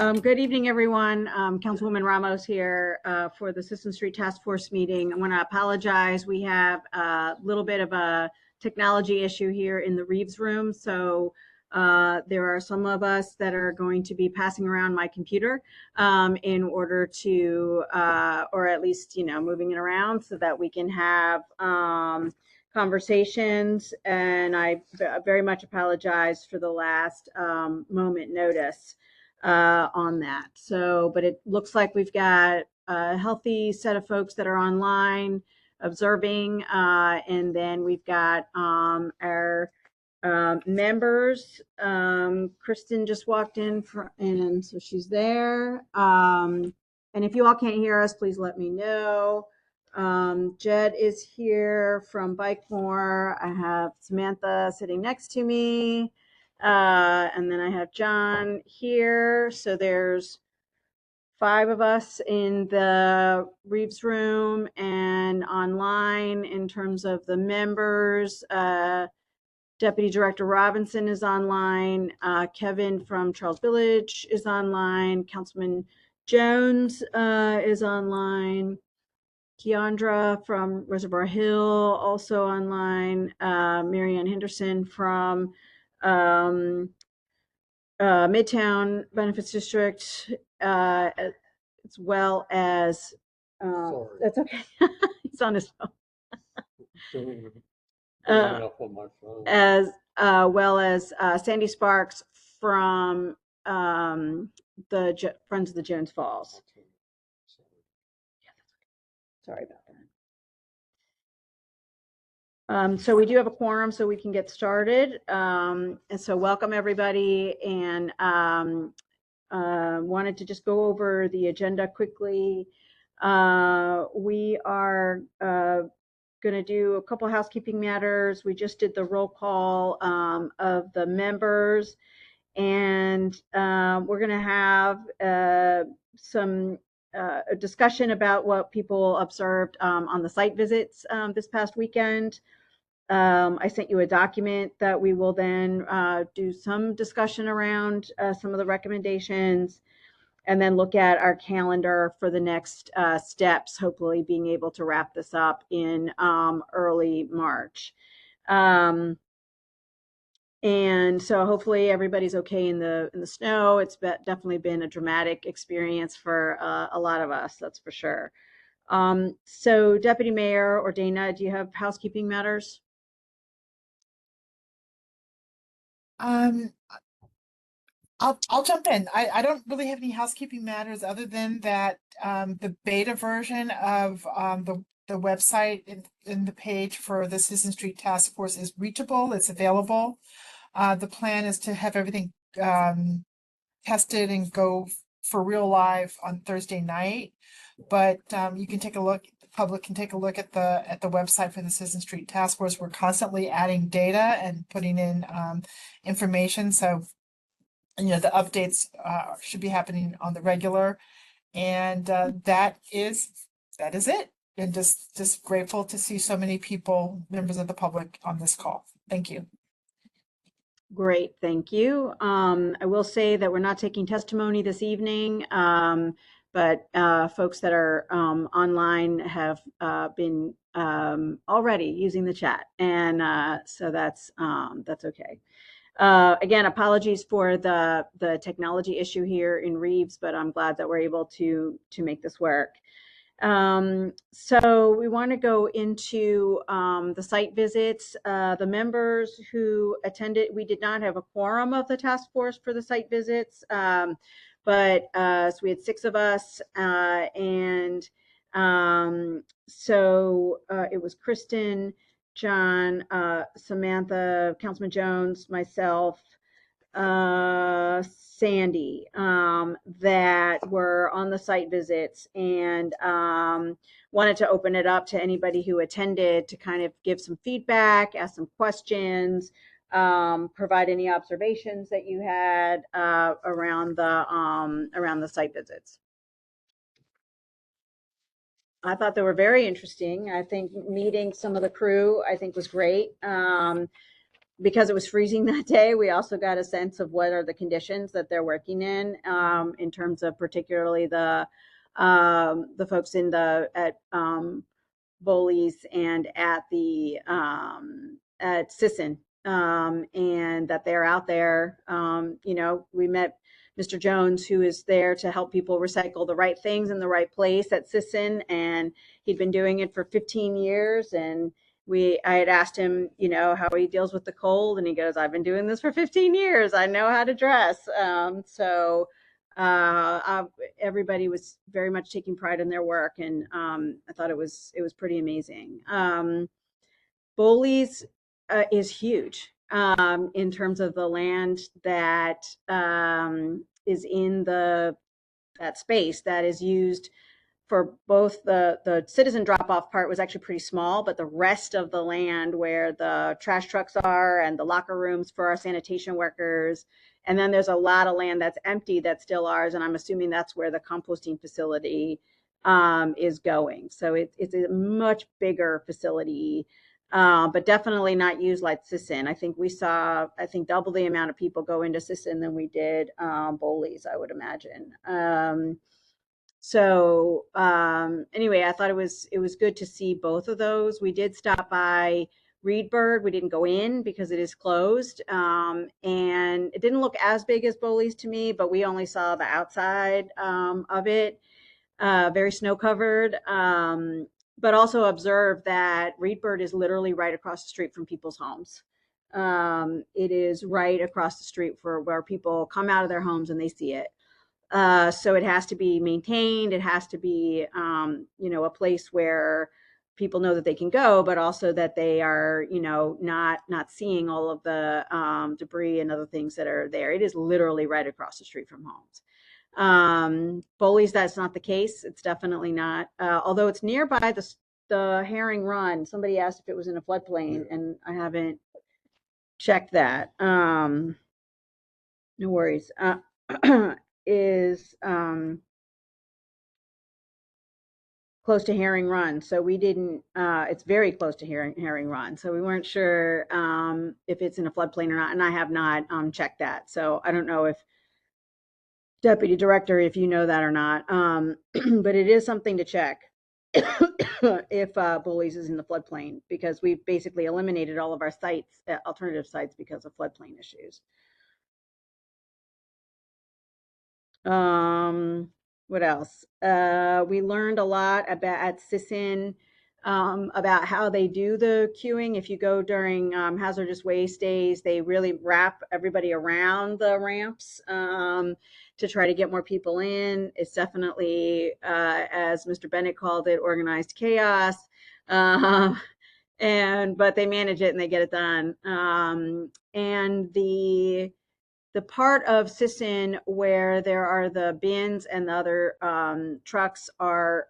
Good evening, everyone. Councilwoman Ramos here for the Sisson Street Task Force meeting. I want to apologize. We have a little bit of a technology issue here in the Reeves room. So there are some of us that are going to be passing around my computer in order to, or at least, moving it around so that we can have conversations. And I very much apologize for the last moment notice on that. So, but it looks like we've got a healthy set of folks that are online observing, and then we've got our members. Kristen just walked in, and so she's there. And if you all can't hear us, please let me know. Jed is here from Bikemore. I have Samantha sitting next to me. And then I have John here. So there's 5 of us in the Reeves room and online in terms of the members. Deputy Director Robinson is online. Kevin from Charles Village is online. Councilman Jones is online. Keandra from Reservoir Hill also online. Marianne Henderson from Midtown Benefits District, as well as that's okay. He's on his phone. As well as Sandy Sparks from the Friends of the Jones Falls. Sorry about that. So we do have a quorum, so we can get started. And so welcome everybody, and wanted to just go over the agenda quickly. We are going to do a couple housekeeping matters. We just did the roll call of the members, and we're going to have some a discussion about what people observed on the site visits this past weekend. I sent you a document that we will then do some discussion around some of the recommendations, and then look at our calendar for the next steps, hopefully being able to wrap this up in early March. And so hopefully everybody's okay in the snow. It's definitely been a dramatic experience for a lot of us, that's for sure. So Deputy Mayor or Dana, do you have housekeeping matters? I'll jump in. I don't really have any housekeeping matters other than that the beta version of the website in the page for the Sisson Street Task Force is reachable. It's available. The plan is to have everything tested and go for real live on Thursday night. But you can take a look. The public can take a look at the website for the Sisson Street Task Force. We're constantly adding data and putting in information. So the updates should be happening on the regular, and that is it. And just grateful to see so many people, members of the public, on this call. Thank you. Great, thank you. I will say that we're not taking testimony this evening, but folks that are online have been already using the chat, and so that's okay. Again, apologies for the technology issue here in Reeves, but I'm glad that we're able to make this work. So we want to go into the site visits. The members who attended, we did not have a quorum of the task force for the site visits, but so we had 6 of us, and so it was Kristen, John, Samantha, Councilman Jones, myself, Sandy, that were on the site visits, and wanted to open it up to anybody who attended to kind of give some feedback, ask some questions, provide any observations that you had around the site visits. I thought they were very interesting. I think meeting some of the crew, I think, was great. because it was freezing that day, we also got a sense of what are the conditions that they're working in terms of particularly the folks in the at Bowley's and at Sisson, and that they're out there. We met Mr. Jones, who is there to help people recycle the right things in the right place at Sisson, and he'd been doing it for 15 years. And I had asked him, how he deals with the cold, and he goes, "I've been doing this for 15 years. I know how to dress." Everybody was very much taking pride in their work, and I thought it was pretty amazing. Bowley's is huge in terms of the land that is in that space that is used for both the citizen drop off part was actually pretty small, but the rest of the land where the trash trucks are and the locker rooms for our sanitation workers. And then there's a lot of land that's empty that's still ours. And I'm assuming that's where the composting facility is going. So it's a much bigger facility, but definitely not used like Sisson. I think we saw, double the amount of people go into Sisson than we did Bowley's, I would imagine. Anyway, I thought it was good to see both of those. We did stop by Reedburg. We didn't go in because it is closed. And it didn't look as big as Bowley's to me, but we only saw the outside of it, very snow covered. But also observed that Reedburg is literally right across the street from people's homes. It is right across the street for where people come out of their homes and they see it. So it has to be maintained. It has to be, a place where people know that they can go, but also that they are, not seeing all of the debris and other things that are there. It is literally right across the street from homes. Bowley's, that's not the case. It's definitely not. Although it's nearby the Herring Run. Somebody asked if it was in a floodplain, and I haven't checked that. No worries. Is close to Herring Run. So we didn't, it's very close to Herring Run. So we weren't sure if it's in a floodplain or not. And I have not checked that. So I don't know if Deputy Director, if you know that or not. But it is something to check if Bowley's is in the floodplain, because we've basically eliminated all of our sites, alternative sites, because of floodplain issues. What else? We learned a lot about at Sisson about how they do the queuing. If you go during hazardous waste days, they really wrap everybody around the ramps to try to get more people in. It's definitely, as Mr. Bennett called it, organized chaos. But they manage it and they get it done. And the part of Sisson where there are the bins and the other trucks are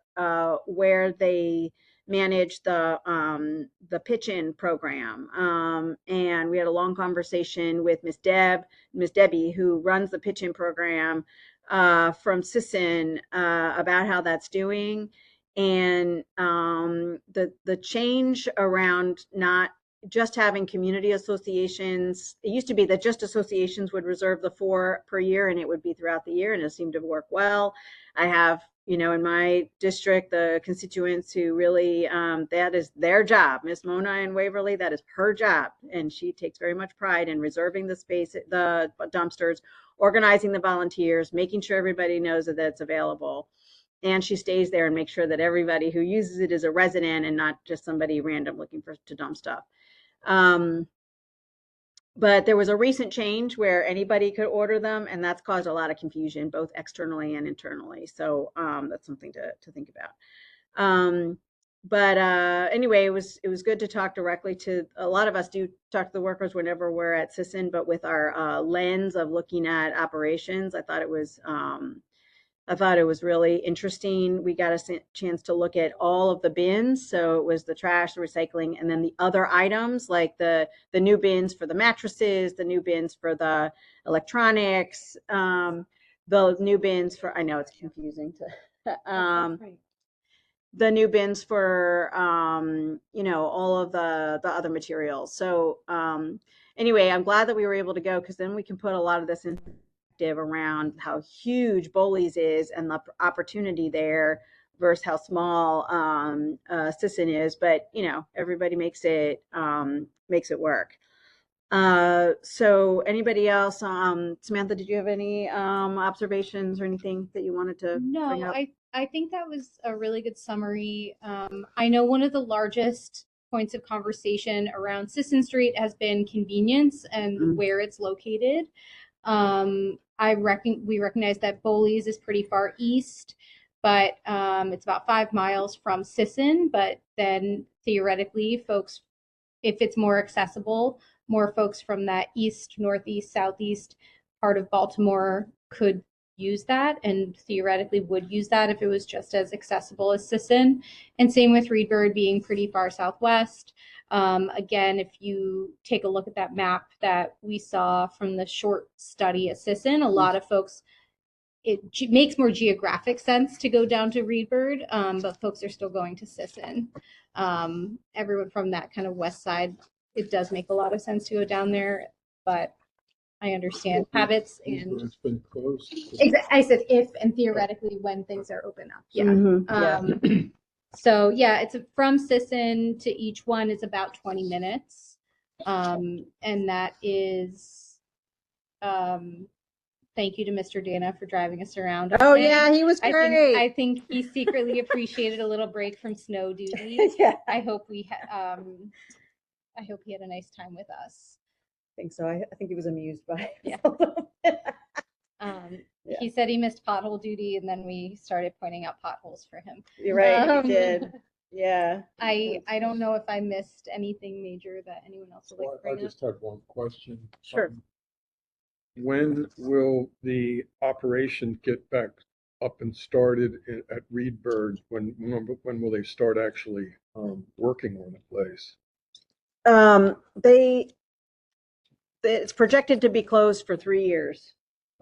where they manage the pitch-in program. And we had a long conversation with Miss Debbie, who runs the pitch-in program from Sisson about how that's doing. And the change around not just having community associations. It used to be that just associations would reserve the 4 per year, and it would be throughout the year, and it seemed to work well. I have, in my district, the constituents who really, that is their job. Miss Mona in Waverly, that is her job, and she takes very much pride in reserving the space, the dumpsters, organizing the volunteers, making sure everybody knows that it's available. And she stays there and makes sure that everybody who uses it is a resident and not just somebody random looking to dump stuff. But there was a recent change where anybody could order them, and that's caused a lot of confusion, both externally and internally. So that's something to think about. Anyway, it was good to talk directly to, a lot of us do talk to the workers whenever we're at Sisson, but with our lens of looking at operations, I thought it was really interesting. We got a chance to look at all of the bins. So it was the trash, the recycling, and then the other items, like the new bins for the mattresses, the new bins for the electronics, the new bins for, I know it's confusing to, the new bins for all of the other materials. So anyway, I'm glad that we were able to go, because then we can put a lot of this in around how huge Bowley's is and the opportunity there versus how small Sisson is. But everybody makes it work. So anybody else? Samantha, did you have any observations or anything that you wanted to bring No, up? I think that was a really good summary. I know one of the largest points of conversation around Sisson Street has been convenience and where it's located. We recognize that Bowley's is pretty far east, but it's about 5 miles from Sisson. But then theoretically, folks, if it's more accessible, more folks from that east, northeast, southeast part of Baltimore could use that, and theoretically would use that if it was just as accessible as Sisson. And same with Reedburg being pretty far southwest. Again, if you take a look at that map that we saw from the short study at Sisson, a lot of folks, it makes more geographic sense to go down to Reedburg, but folks are still going to Sisson. Everyone from that kind of west side, it does make a lot of sense to go down there, but I understand habits and It's been closed. I said if and theoretically when things are open up. Yeah. Yeah. So yeah, it's from Sisson to each one is about 20 minutes. And that is thank you to Mr. Dana for driving us around. Oh yeah, he was great. I think he secretly appreciated a little break from snow duty. Yeah. I hope he had a nice time with us. I think so. I think he was amused by it. Yeah. He said he missed pothole duty, and then we started pointing out potholes for him. You're right, he did. Yeah. I don't know if I missed anything major that anyone else would like to bring I just have one question. Sure. When will the operation get back up and started at Reedburg? When will they start actually working on the place? It's projected to be closed for 3 years,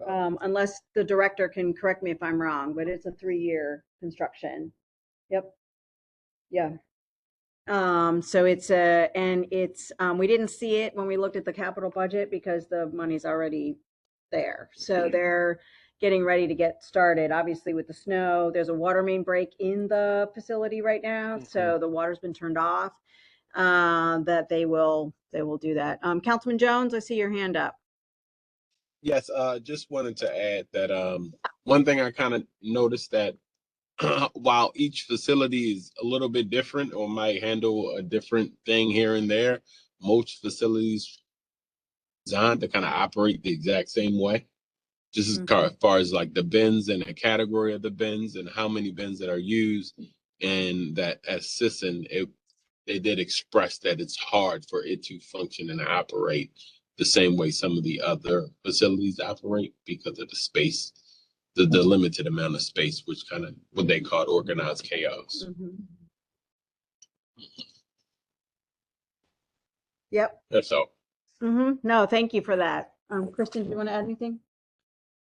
unless the director can correct me if I'm wrong, but it's a 3-year construction. Yep. Yeah. So it's we didn't see it when we looked at the capital budget because the money's already there. So they're getting ready to get started. Obviously with the snow, there's a water main break in the facility right now. So the water's been turned off. That they will do that. Councilman Jones, I see your hand up. Yes, just wanted to add that one thing I kind of noticed that while each facility is a little bit different or might handle a different thing here and there, most facilities designed to kind of operate the exact same way. Just as far as like the bins and the category of the bins and how many bins that are used, and that at Sisson, they did express that it's hard for it to function and operate the same way some of the other facilities operate because of the space, the limited amount of space, which kind of what they call organized chaos. Yep. That's all. No, thank you for that. Kristen, do you want to add anything?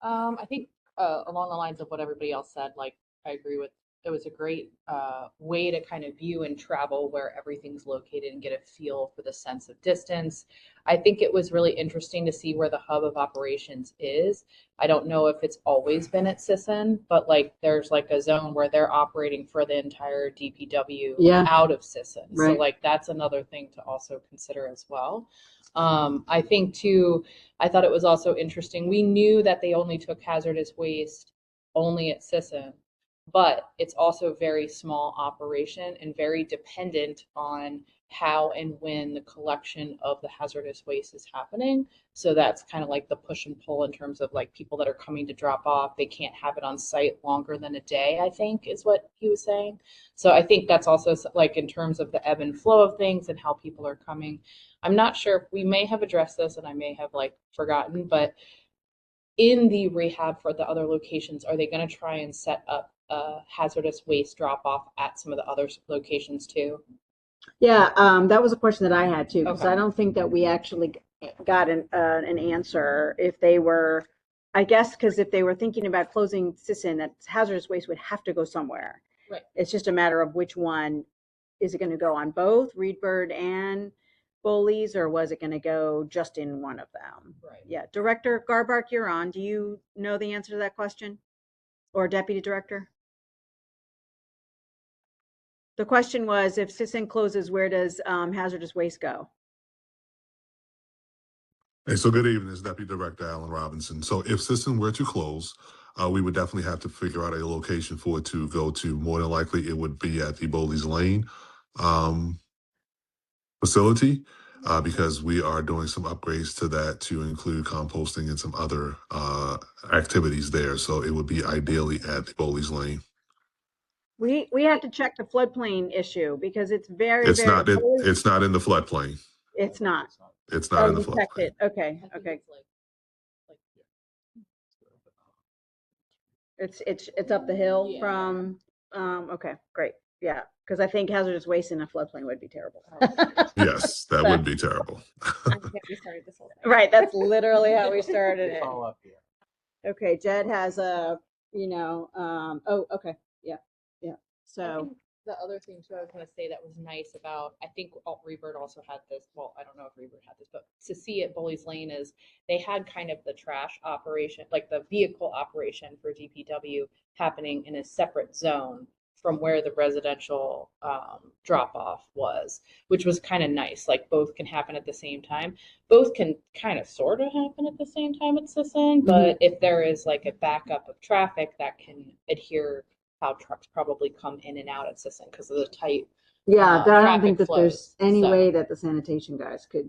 I think along the lines of what everybody else said, like I agree with, it was a great way to kind of view and travel where everything's located and get a feel for the sense of distance. I think it was really interesting to see where the hub of operations is. I don't know if it's always been at Sisson, but like there's like a zone where they're operating for the entire DPW out of Sisson. Right. So like that's another thing to also consider as well. I think too, I thought it was also interesting. We knew that they only took hazardous waste only at Sisson, but it's also a very small operation and very dependent on how and when the collection of the hazardous waste is happening. So that's kind of like the push and pull in terms of like people that are coming to drop off. They can't have it on site longer than a day, I think is what he was saying. So I think that's also like in terms of the ebb and flow of things and how people are coming. I'm not sure if we may have addressed this and I may have like forgotten, but in the rehab for the other locations, are they going to try and set up hazardous waste drop off at some of the other locations too? Yeah, that was a question that I had too, because I don't think that we actually got an answer if they were, I guess, because if they were thinking about closing Sisson, that hazardous waste would have to go somewhere. Right. It's just a matter of which one. Is it going to go on both Reedbird and Bowleys, or was it going to go just in one of them? Right. Yeah. Director Garbark, you're on. Do you know the answer to that question? Or Deputy Director? The question was, if Sisson closes, where does hazardous waste go? Hey, so good evening, it's Deputy Director Alan Robinson. So if Sisson were to close, we would definitely have to figure out a location for it to go to. More than likely, it would be at the Bowleys Lane facility, because we are doing some upgrades to that to include composting and some other activities there. So it would be ideally at the Bowleys Lane. We have to check the floodplain issue because it's very, It's very. not. It's not in the floodplain. It's not. It's not Oh, in the you checked floodplain. it. Okay. I think Okay. it's It's up the hill Yeah. from. Okay, great. Yeah, because I think hazardous waste in a floodplain would be terrible. Yes, that would be terrible. We started this whole thing. Right. That's literally how we started it. It's all up here. Okay, Jed has a. Oh, okay. Yeah. Yeah. I So. think the other thing too, I was going to say that was nice about, I think Rebird also had this, well, I don't know if Rebird had this, but to see at Bully's Lane is they had kind of the trash operation, like the vehicle operation for DPW happening in a separate zone from where the residential drop off was, which was kind of nice. Like both can happen at the same time. Both can kind of sort of happen at the same time at Sisson, but if there is like a backup of traffic that can adhere how trucks probably come in and out at Sisson because of the tight. Yeah, I don't think that traffic there's flows, any so. way that the sanitation guys could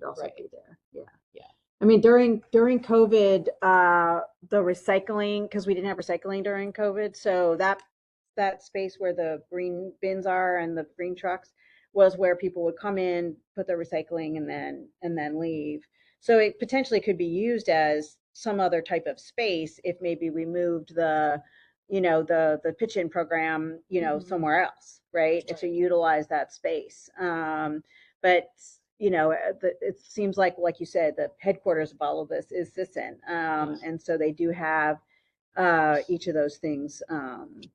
also Right. be there. Yeah. Yeah. I mean, during COVID, the recycling, because we didn't have recycling during COVID, so that space where the green bins are and the green trucks was where people would come in, put their recycling, and then leave. So it potentially could be used as some other type of space if maybe we moved the pitch-in program, somewhere else, right? If you utilize that space. But it seems like you said, the headquarters of all of this is Sisson, and so they do have each of those things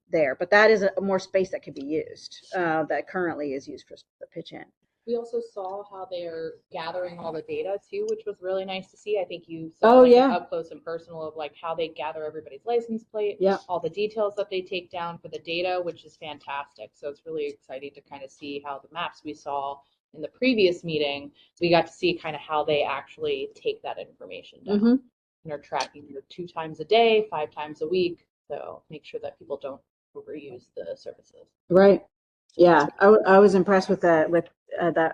there. But that is a more space that could be used that currently is used for the pitch-in. We also saw how they're gathering all the data too, which was really nice to see. I think you saw an up close and personal of like how they gather everybody's license plate, all the details that they take down for the data, which is fantastic. So it's really exciting to kind of see how the maps we saw in the previous meeting, we got to see kind of how they actually take that information down and are tracking 2 times a day, 5 times a week. So make sure that people don't overuse the services. Right. Yeah, I was impressed with that.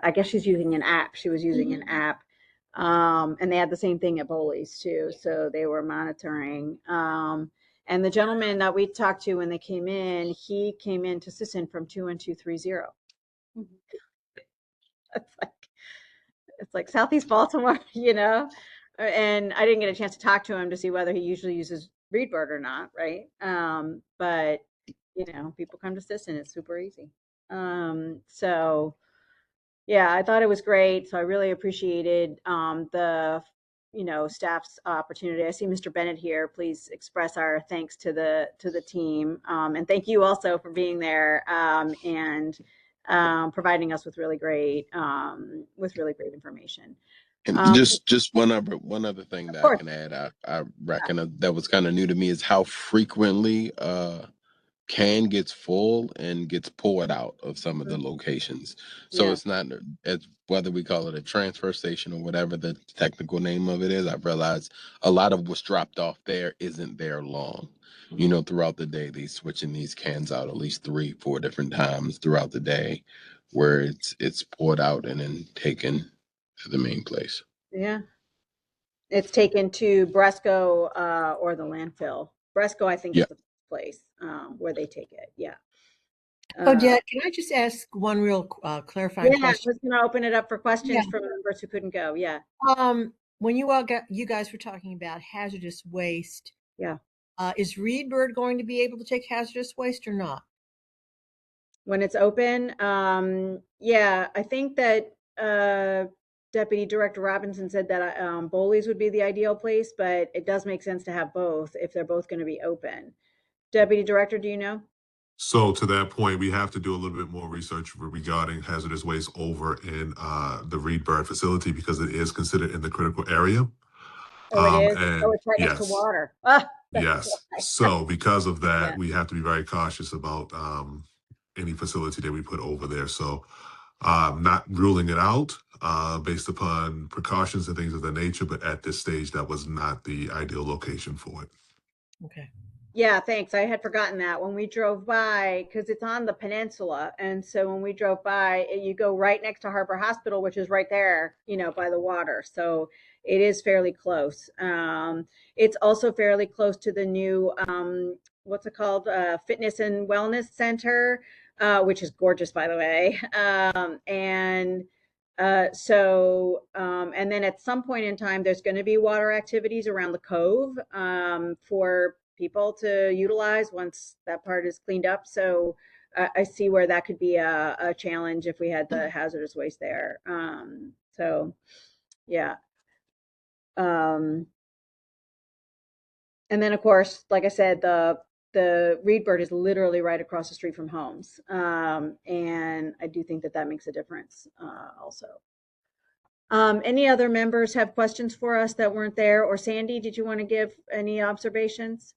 I guess she's using an app. She was using an app, and they had the same thing at Bowleys too. So they were monitoring. And the gentleman that we talked to when they came in, he came into Sisson from 21230. It's like Southeast Baltimore, And I didn't get a chance to talk to him to see whether he usually uses Reedbird or not, right? But people come to Sisson. It's super easy. So yeah, I thought it was great. So I really appreciated the staff's opportunity. I see Mr. Bennett here. Please express our thanks to the team, and thank you also for being there and providing us with really great information. And just one other thing that I can add, I reckon that was kind of new to me is how frequently can gets full and gets poured out of some of the locations. So it's not as whether we call it a transfer station or whatever the technical name of it is. I've realized a lot of what's dropped off there isn't there long. Throughout the day, they switching these cans out at least 3-4 different times throughout the day, where it's poured out and then taken to the main place. Yeah, it's taken to Bresco or the landfill. Bresco, I think, is the place where they take it. Yeah. Jed, can I just ask one real clarifying question? I was going to open it up for questions from members who couldn't go. Yeah. When you guys were talking about hazardous waste, is Reedbird going to be able to take hazardous waste or not? When it's open, I think that Deputy Director Robinson said that Bowleys would be the ideal place, but it does make sense to have both if they're both going to be open. Deputy Director, do you know? So to that point, we have to do a little bit more research regarding hazardous waste over in the Reed Bird facility because it is considered in the critical area. Oh, it is. Oh, And it's right next to yes, water. Ah, that's yes. why. So because of that, Yeah. we have to be very cautious about any facility that we put over there. So not ruling it out based upon precautions and things of that nature, but at this stage, that was not the ideal location for it. Okay. Yeah, thanks. I had forgotten that when we drove by, because it's on the peninsula. And so when we drove by, you go right next to Harbor Hospital, which is right there, by the water. So it is fairly close. It's also fairly close to the new, what's it called? Fitness and Wellness Center, which is gorgeous, by the way. And then at some point in time, there's going to be water activities around the cove for people to utilize once that part is cleaned up. So I see where that could be a challenge if we had the hazardous waste there. So yeah. And then of course, like I said, the Reed Bird is literally right across the street from homes. And I do think that makes a difference also. Any other members have questions for us that weren't there? Or Sandy, did you want to give any observations?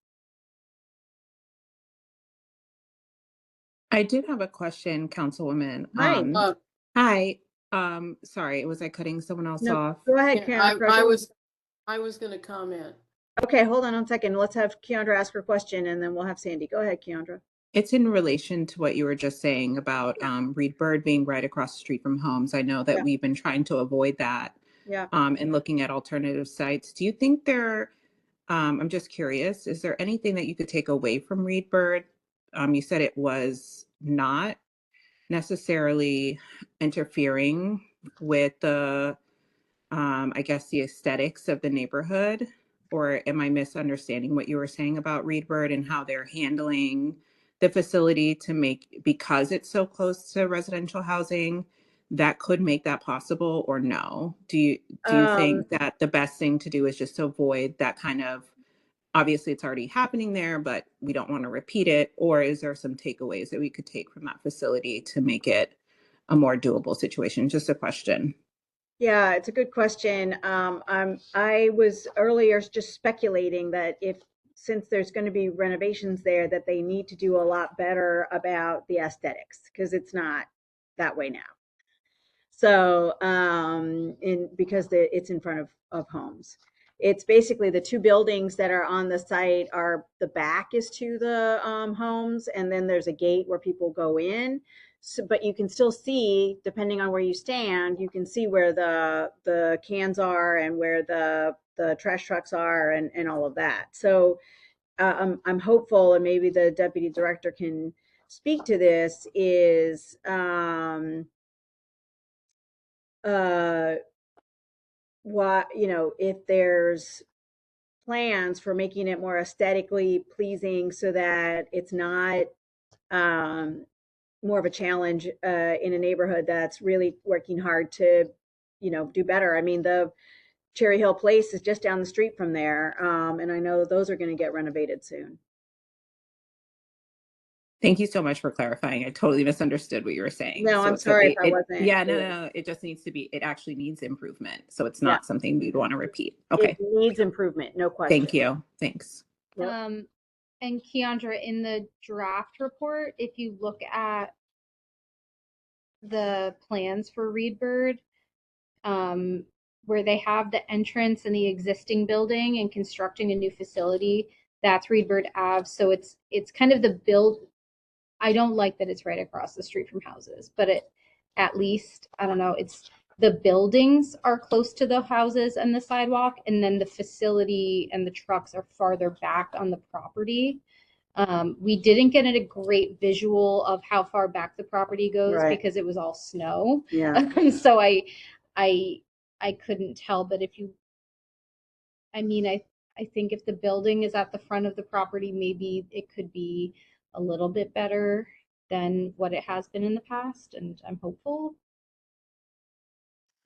I did have a question, Councilwoman. Hi. Hi. Sorry, was I cutting someone else No, off? go ahead, Yeah, Keandra. I was going to comment. Okay, hold on 1 second. Let's have Keandra ask her question, and then we'll have Sandy. Go ahead, Keandra. It's in relation to what you were just saying about Reed Bird being right across the street from homes. I know that we've been trying to avoid that and looking at alternative sites. Do you think I'm just curious, is there anything that you could take away from Reed Bird? You said it was not necessarily interfering with I guess, the aesthetics of the neighborhood, or am I misunderstanding what you were saying about Reed Bird and how they're handling the facility because it's so close to residential housing, that could make that possible, or no? Do you think that the best thing to do is just to avoid that kind of, obviously it's already happening there, but we don't want to repeat it, or is there some takeaways that we could take from that facility to make it a more doable situation? Just a question. Yeah, it's a good question. I was earlier just speculating that since there's going to be renovations there, that they need to do a lot better about the aesthetics, because it's not that way now. So, because it's in front of homes. It's basically the two buildings that are on the site the back is to the homes, and then there's a gate where people go in. So, but you can still see, depending on where you stand, you can see where the cans are and where the trash trucks are and all of that. So I'm hopeful, and maybe the deputy director can speak to this, is if there's plans for making it more aesthetically pleasing so that it's not more of a challenge in a neighborhood that's really working hard to, do better. I mean, the Cherry Hill Place is just down the street from there, and I know those are going to get renovated soon. Thank you so much for clarifying. I totally misunderstood what you were saying. No, I'm sorry if I wasn't. Yeah, no. It just needs to be, it actually needs improvement. So it's not something we'd want to repeat. Okay. It needs improvement, no question. Thank you. Thanks. And Keandra, in the draft report, if you look at the plans for Reed Bird, where they have the entrance and the existing building and constructing a new facility, that's Reed Bird Ave. So it's kind of the build. I don't like that it's right across the street from houses, but at least, I don't know, it's the buildings are close to the houses and the sidewalk, and then the facility and the trucks are farther back on the property. We didn't get a great visual of how far back the property goes because it was all snow. Yeah. So I couldn't tell, but I think if the building is at the front of the property, maybe it could be a little bit better than what it has been in the past, and I'm hopeful.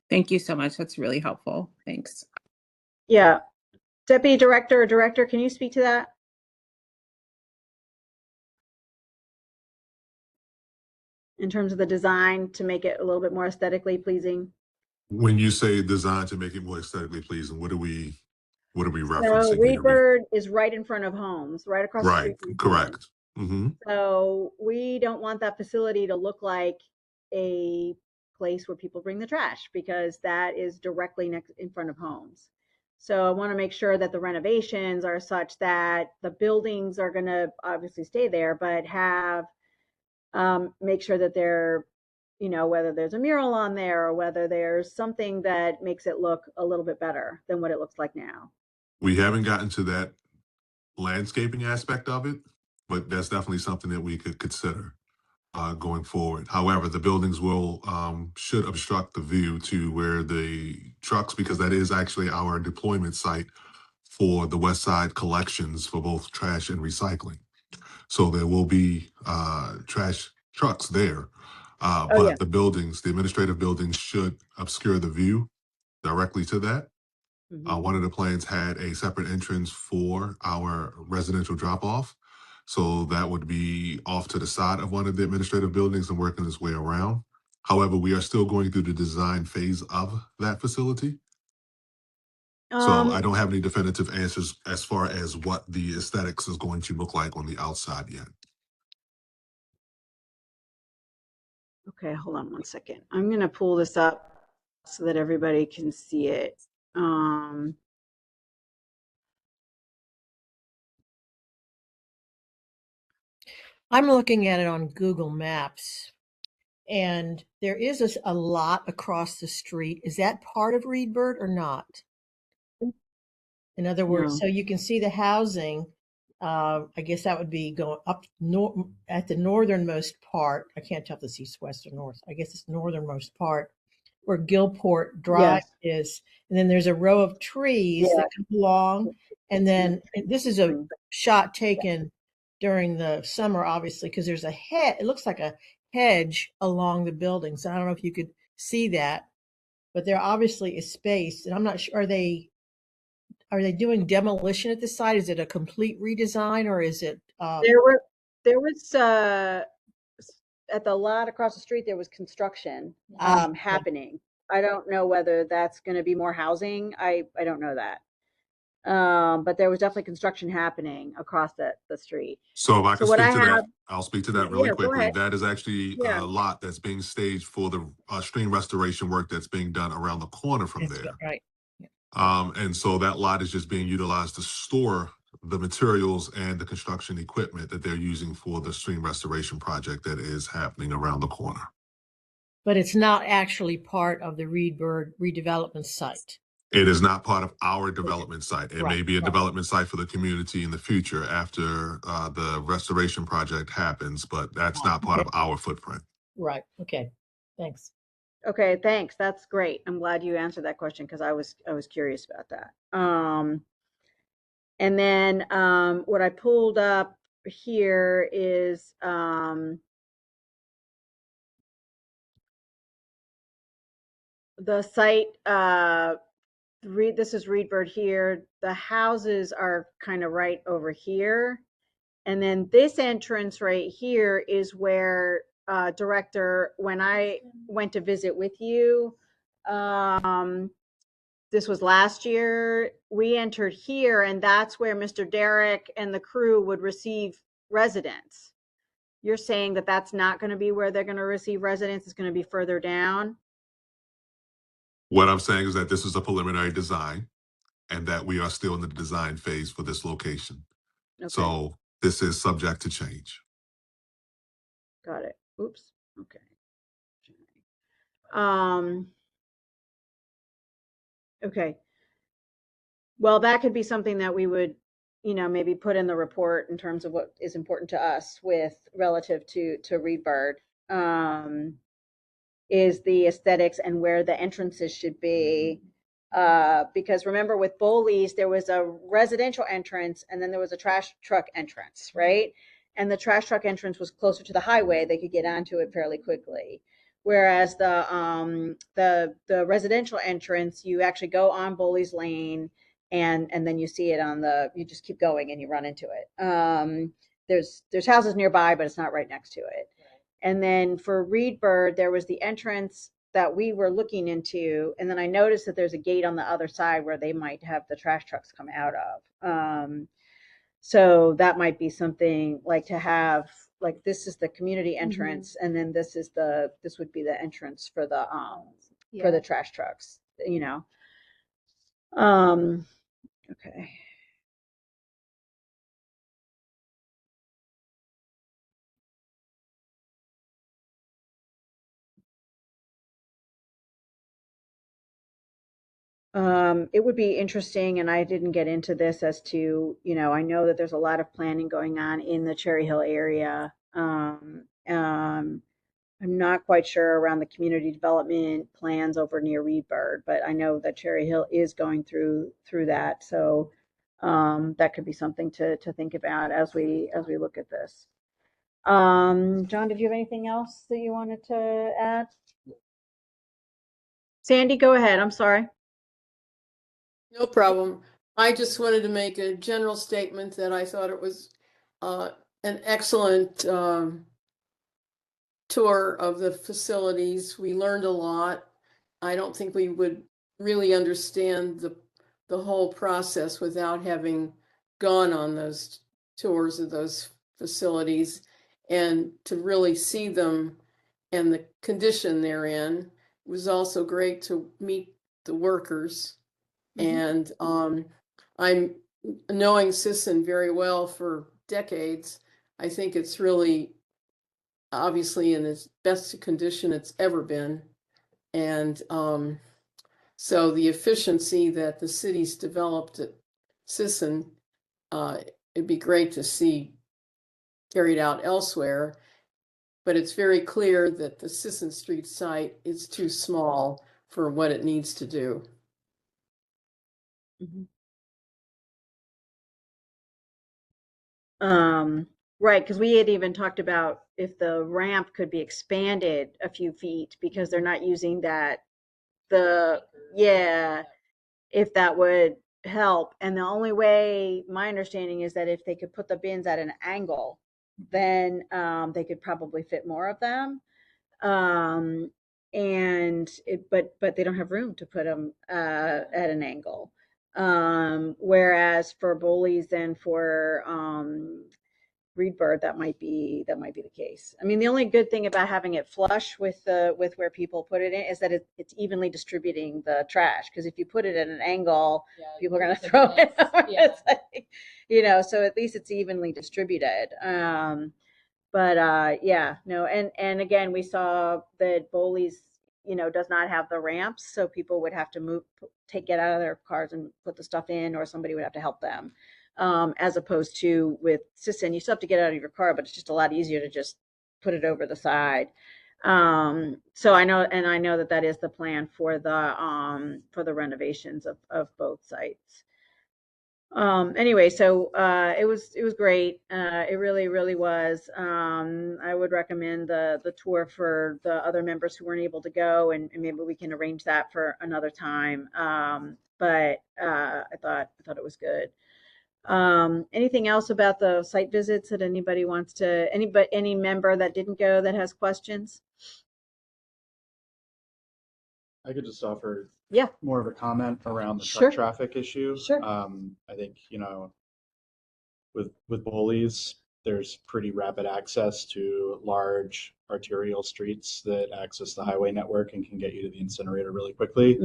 Thank you so much. That's really helpful. Thanks. Yeah. Deputy Director, can you speak to that? in terms of the design to make it a little bit more aesthetically pleasing. When you say design to make it more aesthetically pleasing, what are we So referencing Reed here? Bird is right in front of homes, right across the Right, street from homes. correct. Mm-hmm. So we don't want that facility to look like a place where people bring the trash, because that is directly next in front of homes. So I want to make sure that the renovations are such that the buildings are going to obviously stay there, but have make sure that they're, whether there's a mural on there or whether there's something that makes it look a little bit better than what it looks like now. We haven't gotten to that landscaping aspect of it, but that's definitely something that we could consider going forward. However, the buildings will should obstruct the view to where the trucks, because that is actually our deployment site for the West Side collections for both trash and recycling. So there will be trash trucks there, but the buildings, the administrative buildings, should obscure the view directly to that. One of the plans had a separate entrance for our residential drop-off. So that would be off to the side of one of the administrative buildings and working its way around. However, we are still going through the design phase of that facility. So I don't have any definitive answers as far as what the aesthetics is going to look like on the outside yet. Okay, hold on one second. I'm going to pull this up so that everybody can see it. I'm looking at it on Google Maps, and there is a lot across the street. Is that part of Reed Bird or not? In other words, so you can see the housing. I guess that would be going up at the northernmost part. I can't tell if it's east, west, or north. I guess it's northernmost part where Gilport Drive is. And then there's a row of trees that come along. And then this is a shot taken during the summer, obviously, because there's a hedge. It looks like a hedge along the buildings. I don't know if you could see that, but there obviously is space. And I'm not sure, are they doing demolition at the site? Is it a complete redesign, or is it? There was at the lot across the street, there was construction happening. I don't know whether that's going to be more housing. I don't know that. But there was definitely construction happening across the street. So if I can speak to that, I'll speak to that really quickly. That is actually a lot that's being staged for the stream restoration work that's being done around the corner from there. Right. And so that lot is just being utilized to store the materials and the construction equipment that they're using for the stream restoration project that is happening around the corner. But it's not actually part of the Reed Bird redevelopment site. It is not part of our development site. It may be a development site for the community in the future after the restoration project happens, but that's not part of our footprint. Right. Okay. Thanks. Okay, thanks. That's great. I'm glad you answered that question because I was curious about that. And then what I pulled up here is the site. This is Reed Bird here. The houses are kind of right over here, and then this entrance right here is where Director, when I went to visit with you, this was last year, we entered here, and that's where Mr. Derrick and the crew would receive residents. You're saying that that's not going to be where they're going to receive residents, it's going to be further down? What I'm saying is that this is a preliminary design and that we are still in the design phase for this location. Okay. So this is subject to change. Got it. Oops. Okay. Okay. Well, that could be something that we would, maybe put in the report in terms of what is important to us with relative to Reed Bird, is the aesthetics and where the entrances should be. Because remember with Bowley's, there was a residential entrance and then there was a trash truck entrance, right? And the trash truck entrance was closer to the highway. They could get onto it fairly quickly. Whereas the residential entrance, you actually go on Bowley's Lane and then you see it you just keep going and you run into it. There's houses nearby, but it's not right next to it. And then for Reedbird, there was the entrance that we were looking into, and then I noticed that there's a gate on the other side where they might have the trash trucks come out of. So that might be something like to have, like, this is the community entrance, and then this would be the entrance for the trash trucks, you know. Okay. It would be interesting, and I didn't get into this as to, you know, I know that there's a lot of planning going on in the Cherry Hill area. I'm not quite sure around the community development plans over near Reedbird, but I know that Cherry Hill is going through that. So that could be something to think about as we look at this. John, did you have anything else that you wanted to add? Sandy, go ahead. I'm sorry. No problem. I just wanted to make a general statement that I thought it was an excellent tour of the facilities. We learned a lot. I don't think we would really understand the whole process without having gone on those tours of those facilities, and to really see them and the condition they're in. It was also great to meet the workers. And I'm knowing Sisson very well for decades. I think it's really obviously in its best condition it's ever been. And so the efficiency that the city's developed at Sisson, it'd be great to see carried out elsewhere. But it's very clear that the Sisson Street site is too small for what it needs to do. Right, because we had even talked about if the ramp could be expanded a few feet because they're not using that, if that would help. And the only way, my understanding is that if they could put the bins at an angle, then they could probably fit more of them. But they don't have room to put them at an angle. Whereas for Bowleys and for Reedbird, that might be the case. I mean, the only good thing about having it flush with where people put it in is that it's evenly distributing the trash. Because if you put it at an angle, people are going to throw it out. It's like, you know, so at least it's evenly distributed. And again, we saw that Bowleys, you know, does not have the ramps, so people would have to get out of their cars and put the stuff in, or somebody would have to help them. As opposed to with Sisson, you still have to get out of your car, but it's just a lot easier to just put it over the side. So I know that is the plan for the renovations of both sites. Anyway, so it was great. It really was. I would recommend the tour for the other members who weren't able to go, and maybe we can arrange that for another time. But I thought it was good. Anything else about the site visits that anybody wants to, any member that didn't go that has questions? I could just offer Yeah. more of a comment around the Sure. truck traffic issue. Sure. I think, you know, with Bowleys, there's pretty rapid access to large arterial streets that access the highway network and can get you to the incinerator really quickly.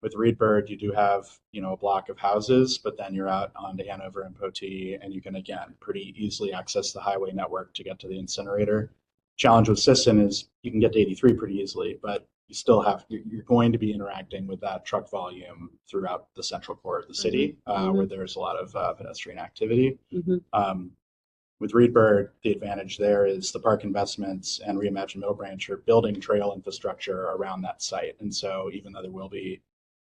With Reedbird, you do have, you know, a block of houses, but then you're out onto Hanover and Potee, and you can, again, pretty easily access the highway network to get to the incinerator. Challenge with Sisson is you can get to 83 pretty easily, but you still have, you're going to be interacting with that truck volume throughout the central core of the city, where there's a lot of pedestrian activity. With Reedbird, the advantage there is the park investments and Reimagine Middle Branch are building trail infrastructure around that site. And so even though there will be,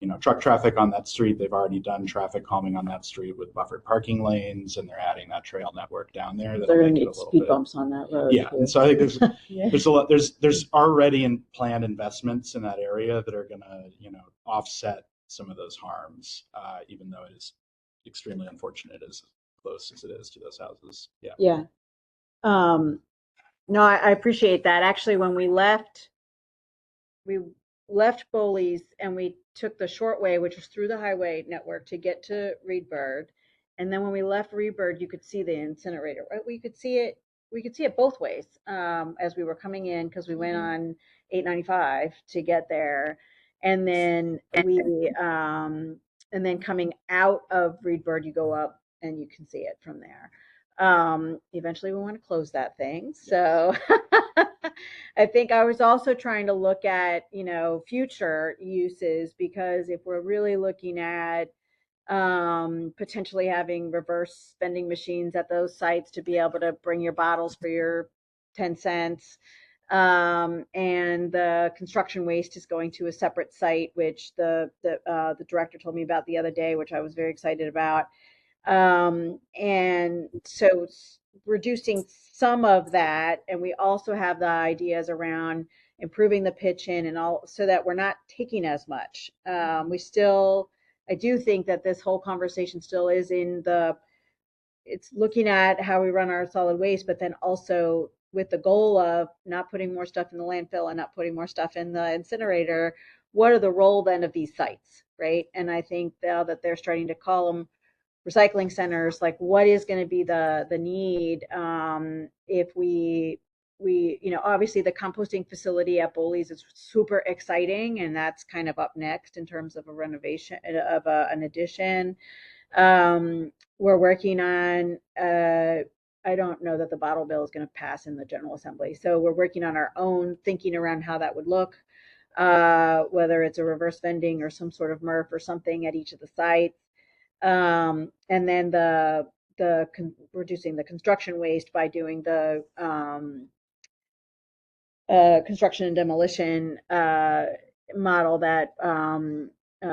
you know, truck traffic on that street, they've already done traffic calming on that street with buffered parking lanes, and they're adding that trail network down there. They're going to need speed bumps on that road. Yeah, and so I think there's a lot. There's already planned investments in that area that are going to, you know, offset some of those harms, even though it is extremely unfortunate as close as it is to those houses. Yeah. No, I appreciate that. Actually, when we left Bowley's and we took the short way, which was through the highway network to get to Reedbird. And then when we left Reedbird, you could see the incinerator, right? We could see it both ways as we were coming in, because we went on 895 to get there. And then and then coming out of Reedbird, you go up and you can see it from there. Eventually we want to close that thing. So I think I was also trying to look at, future uses, because if we're really looking at potentially having reverse vending machines at those sites to be able to bring your bottles for your 10 cents. And the construction waste is going to a separate site, which the director told me about the other day, which I was very excited about. And so reducing some of that, and we also have the ideas around improving the pitch in and all, so that we're not taking as much. I do think that this whole conversation still is it's looking at how we run our solid waste, but then also with the goal of not putting more stuff in the landfill and not putting more stuff in the incinerator. What are the role then of these sites, right? And I think now that they're starting to call them recycling centers, like what is going to be the need if we obviously the composting facility at Bowley's is super exciting, and that's kind of up next in terms of a renovation of an addition. We're working on I don't know that the bottle bill is going to pass in the General Assembly, so we're working on our own thinking around how that would look, whether it's a reverse vending or some sort of MRF or something at each of the sites. And then reducing the construction waste by doing the construction and demolition model that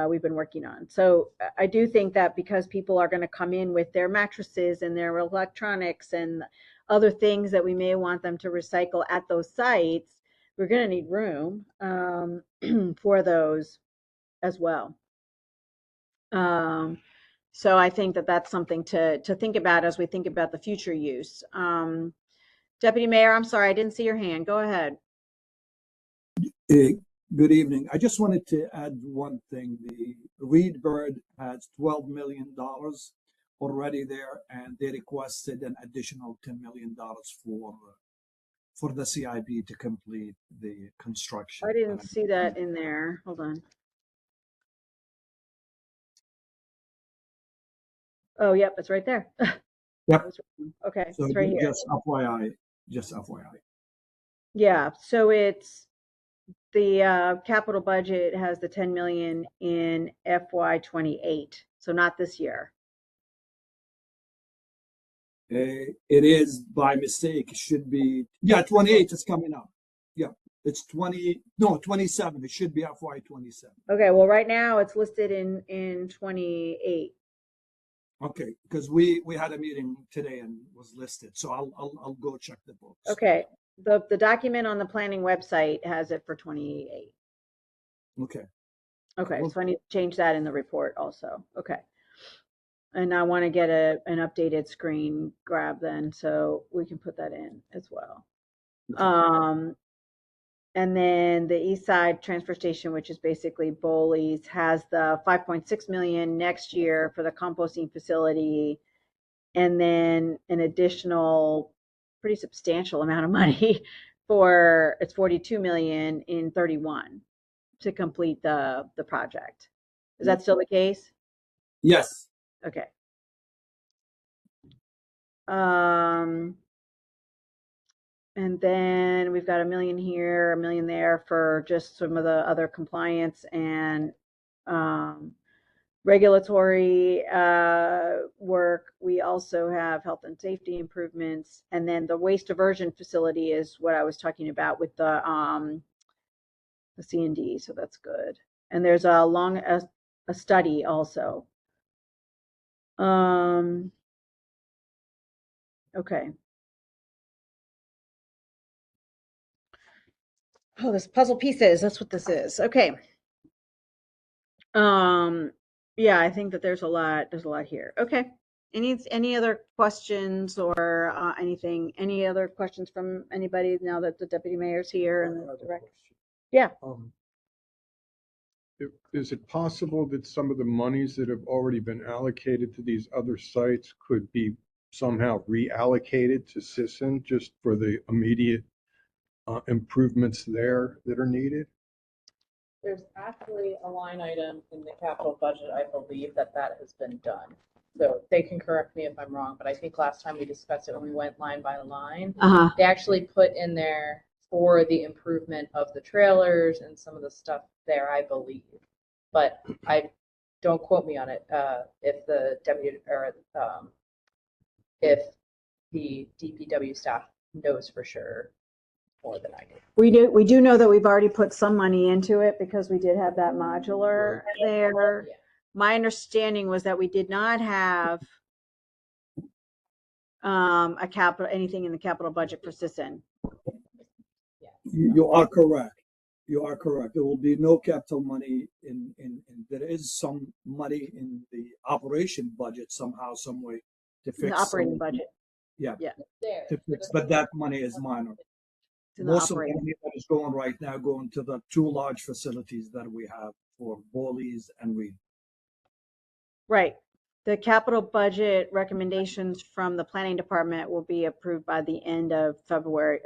we've been working on. So I do think that because people are going to come in with their mattresses and their electronics and other things that we may want them to recycle at those sites, we're going to need room for those as well. So I think that that's something to think about as we think about the future use. Deputy Mayor, I'm sorry, I didn't see your hand. Go ahead. Good evening. I just wanted to add one thing. The Reedbird has $12 million already there, and they requested an additional $10 million for the CIP to complete the construction. I didn't see that in there. Hold on. Oh, yep, it's right there. Yep. Okay, so it's right here. Just FYI. Yeah, so it's the capital budget has the 10 million in FY28, so not this year. It is by mistake. It should be 28 is coming up. Yeah, it's 27. It should be FY27. Okay, well, right now it's listed in 28. Okay, because we had a meeting today and was listed, so I'll go check the books. Okay, the document on the planning website has it for 28. Okay. Okay, so I need to change that in the report also. Okay. And I want to get an updated screen grab then, so we can put that in as well. Okay. And then the East Side Transfer Station, which is basically Bowley's, has the 5.6 million next year for the composting facility, and then an additional pretty substantial amount of money for it's 42 million in 31 to complete the project. Is that still the case? Yes. Okay. And then we've got $1 million here, $1 million there for just some of the other compliance and regulatory work. We also have health and safety improvements, and then the waste diversion facility is what I was talking about with the C&D. So that's good. And there's a study also. Okay. Oh, this puzzle pieces. That's what this is. Okay. Yeah, I think that there's a lot here. Okay. Any other questions or anything? Any other questions from anybody now that the deputy mayor's here and the director? Yeah. Is it possible that some of the monies that have already been allocated to these other sites could be somehow reallocated to Sisson just for the immediate improvements there that are needed? There's actually a line item in the capital budget, I believe, that has been done. So they can correct me if I'm wrong, but I think last time we discussed it when we went line by line, they actually put in there for the improvement of the trailers and some of the stuff there, I believe. But I don't quote me on it. If the deputy or if the DPW staff knows for sure more than I do. We do know that we've already put some money into it because we did have that modular there. Yeah. My understanding was that we did not have anything in the capital budget for Sisson. You are correct. You are correct. There will be no capital money in there is some money in the operation budget somehow, some way to fix the operating budget. Yeah. There. To fix, but that money is minor. Most of the money that is going right now going to the two large facilities that we have for Bowleys and Reed. Right. The capital budget recommendations from the planning department will be approved by the end of February,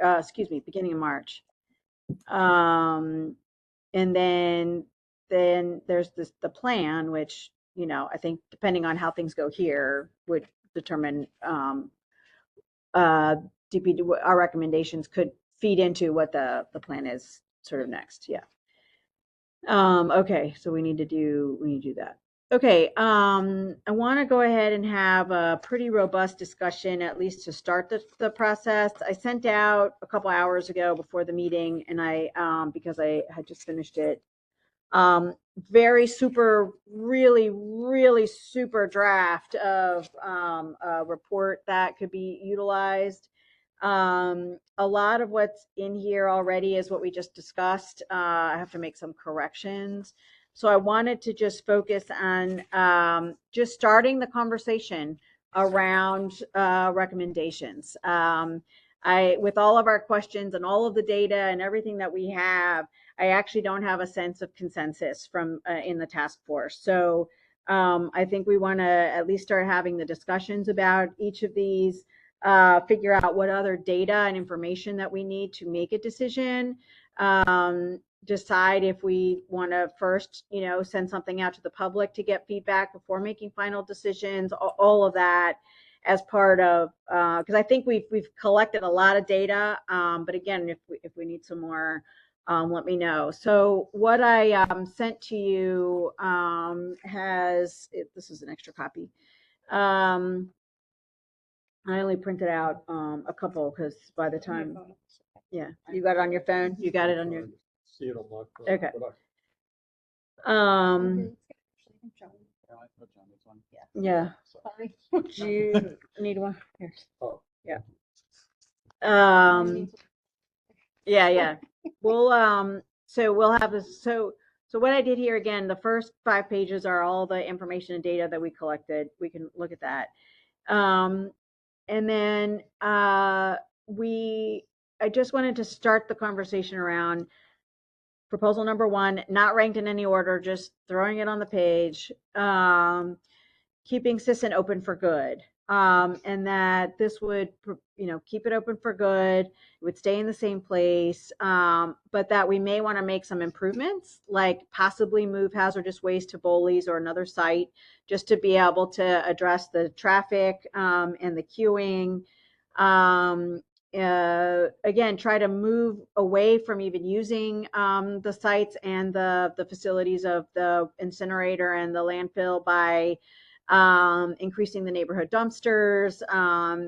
beginning of March. And then there's the plan, which, I think depending on how things go here would determine our recommendations could feed into what the plan is sort of next. Yeah. Okay, so we need to do that. Okay, I want to go ahead and have a pretty robust discussion, at least to start the process. I sent out a couple hours ago before the meeting, and because I had just finished it, very super, really, really super draft of a report that could be utilized. A lot of what's in here already is what we just discussed. I have to make some corrections. So I wanted to just focus on just starting the conversation around recommendations. With all of our questions and all of the data and everything that we have, I actually don't have a sense of consensus from in the task force. So I think we want to at least start having the discussions about each of these, figure out what other data and information that we need to make a decision, decide if we want to first, send something out to the public to get feedback before making final decisions, all of that as part of, because I think we've collected a lot of data, but again, if we need some more, let me know. So what I sent to you this is an extra copy. I only printed out a couple because by the time, yeah, you got it on your phone. You got it on your. See it on my phone. Okay. Yeah. Sorry. Do you need one? Here. Oh. Yeah. Yeah. We'll so we'll have this. So what I did here again, the first 5 pages are all the information and data that we collected. We can look at that. And then I just wanted to start the conversation around proposal number 1, not ranked in any order, just throwing it on the page, keeping Sisson open for good. And that this would, keep it open for good. It would stay in the same place, but that we may want to make some improvements, like possibly move hazardous waste to Bowleys or another site, just to be able to address the traffic and the queuing. Again, try to move away from even using the sites and the facilities of the incinerator and the landfill by increasing the neighborhood dumpsters,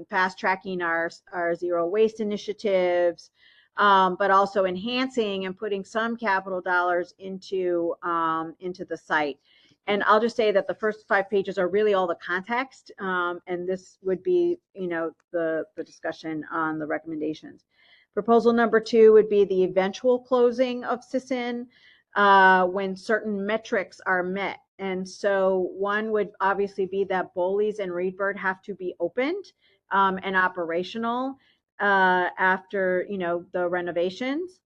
fast tracking our zero waste initiatives, but also enhancing and putting some capital dollars into the site. And I'll just say that the first 5 pages are really all the context, and this would be, the discussion on the recommendations. Proposal number 2 would be the eventual closing of Sisson. when certain metrics are met. And so one would obviously be that Bowleys and Reedbird have to be opened and operational after, you know, the renovations.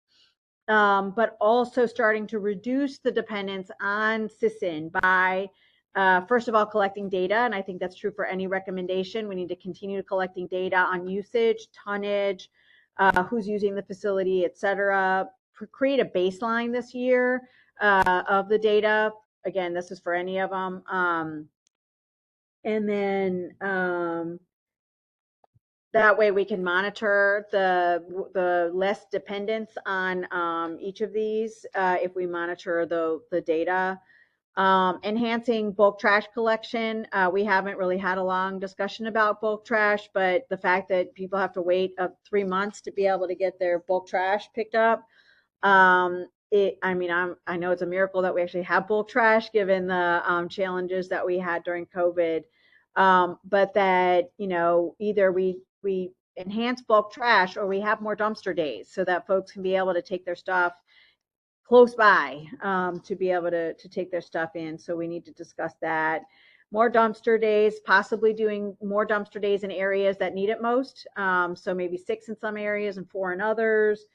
But also starting to reduce the dependence on Sisson by, first of all, collecting data. And I think that's true for any recommendation. We need to continue collecting data on usage, tonnage, who's using the facility, et cetera. Create a baseline this year of the data. Again, this is for any of them. And then that way we can monitor the less dependence on each of these if we monitor the data. Enhancing bulk trash collection. We haven't really had a long discussion about bulk trash, but the fact that people have to wait 3 months to be able to get their bulk trash picked up. I know it's a miracle that we actually have bulk trash given the challenges that we had during COVID. But that, you know, either we enhance bulk trash or we have more dumpster days so that folks can be able to take their stuff close by to be able to take their stuff in. So we need to discuss that. More dumpster days, possibly doing more dumpster days in areas that need it most. So maybe 6 in some areas and 4 in others.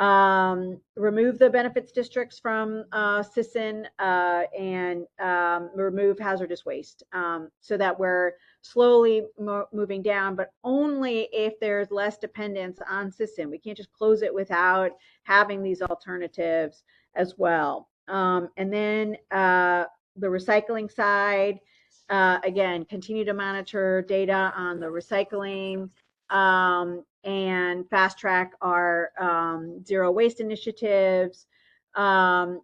Remove the benefits districts from Sisson and remove hazardous waste so that we're slowly moving down, but only if there's less dependence on Sisson. We can't just close it without having these alternatives as well. And then the recycling side, again, continue to monitor data on the recycling and fast track our zero waste initiatives, and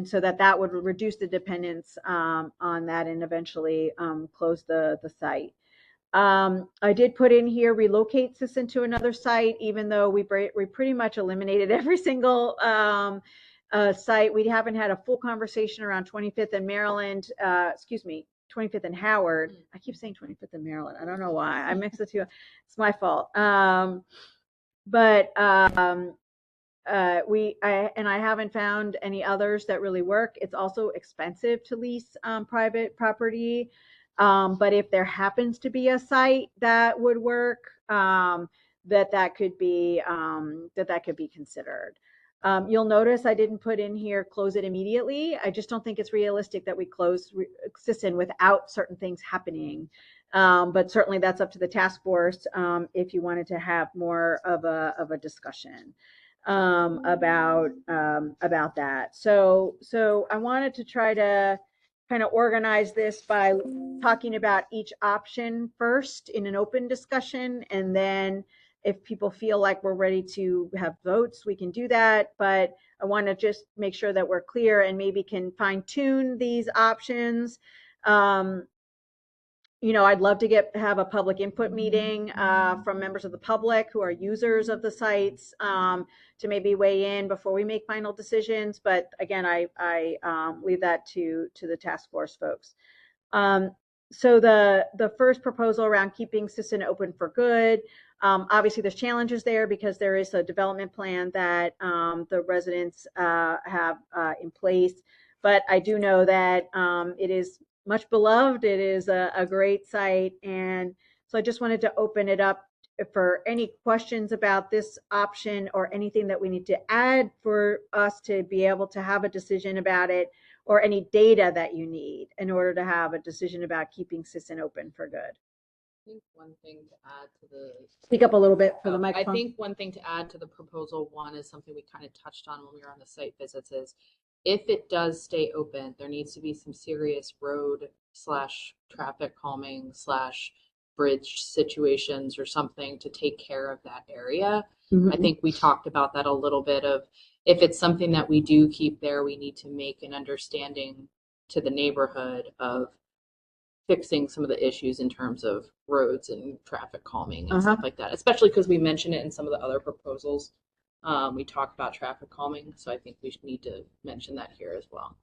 so that would reduce the dependence on that and eventually close the site. I did put in here relocate Sisson to another site, even though we pretty much eliminated every single site. We haven't had a full conversation around 25th and Maryland, 25th and Howard. I keep saying 25th and Maryland. I don't know why. I mix the two. It's my fault. I haven't found any others that really work. It's also expensive to lease private property. But if there happens to be a site that would work, that could be considered. You'll notice I didn't put in here close it immediately. I just don't think it's realistic that we close Sisson without certain things happening. But certainly that's up to the task force if you wanted to have more of a discussion about that. So I wanted to try to kind of organize this by talking about each option first in an open discussion, and then if people feel like we're ready to have votes, we can do that. But I want to just make sure that we're clear and maybe can fine tune these options. I'd love to have a public input meeting from members of the public who are users of the sites to maybe weigh in before we make final decisions. But again, I leave that to the task force folks. So the first proposal around keeping Sisson open for good. Obviously, there's challenges there because there is a development plan that the residents have in place. But I do know that it is much beloved. It is a great site. And so I just wanted to open it up for any questions about this option or anything that we need to add for us to be able to have a decision about it, or any data that you need in order to have a decision about keeping Sisson open for good. I think one thing to add to the speak up a little bit for the microphone. I think one thing to add to the proposal one is something we kind of touched on when we were on the site visits is if it does stay open, there needs to be some serious road / traffic calming / bridge situations or something to take care of that area. Mm-hmm. I think we talked about that a little bit of if it's something that we do keep there, we need to make an understanding to the neighborhood of fixing some of the issues in terms of roads and traffic calming and stuff like that, especially because we mentioned it in some of the other proposals. We talked about traffic calming, so I think we need to mention that here as well.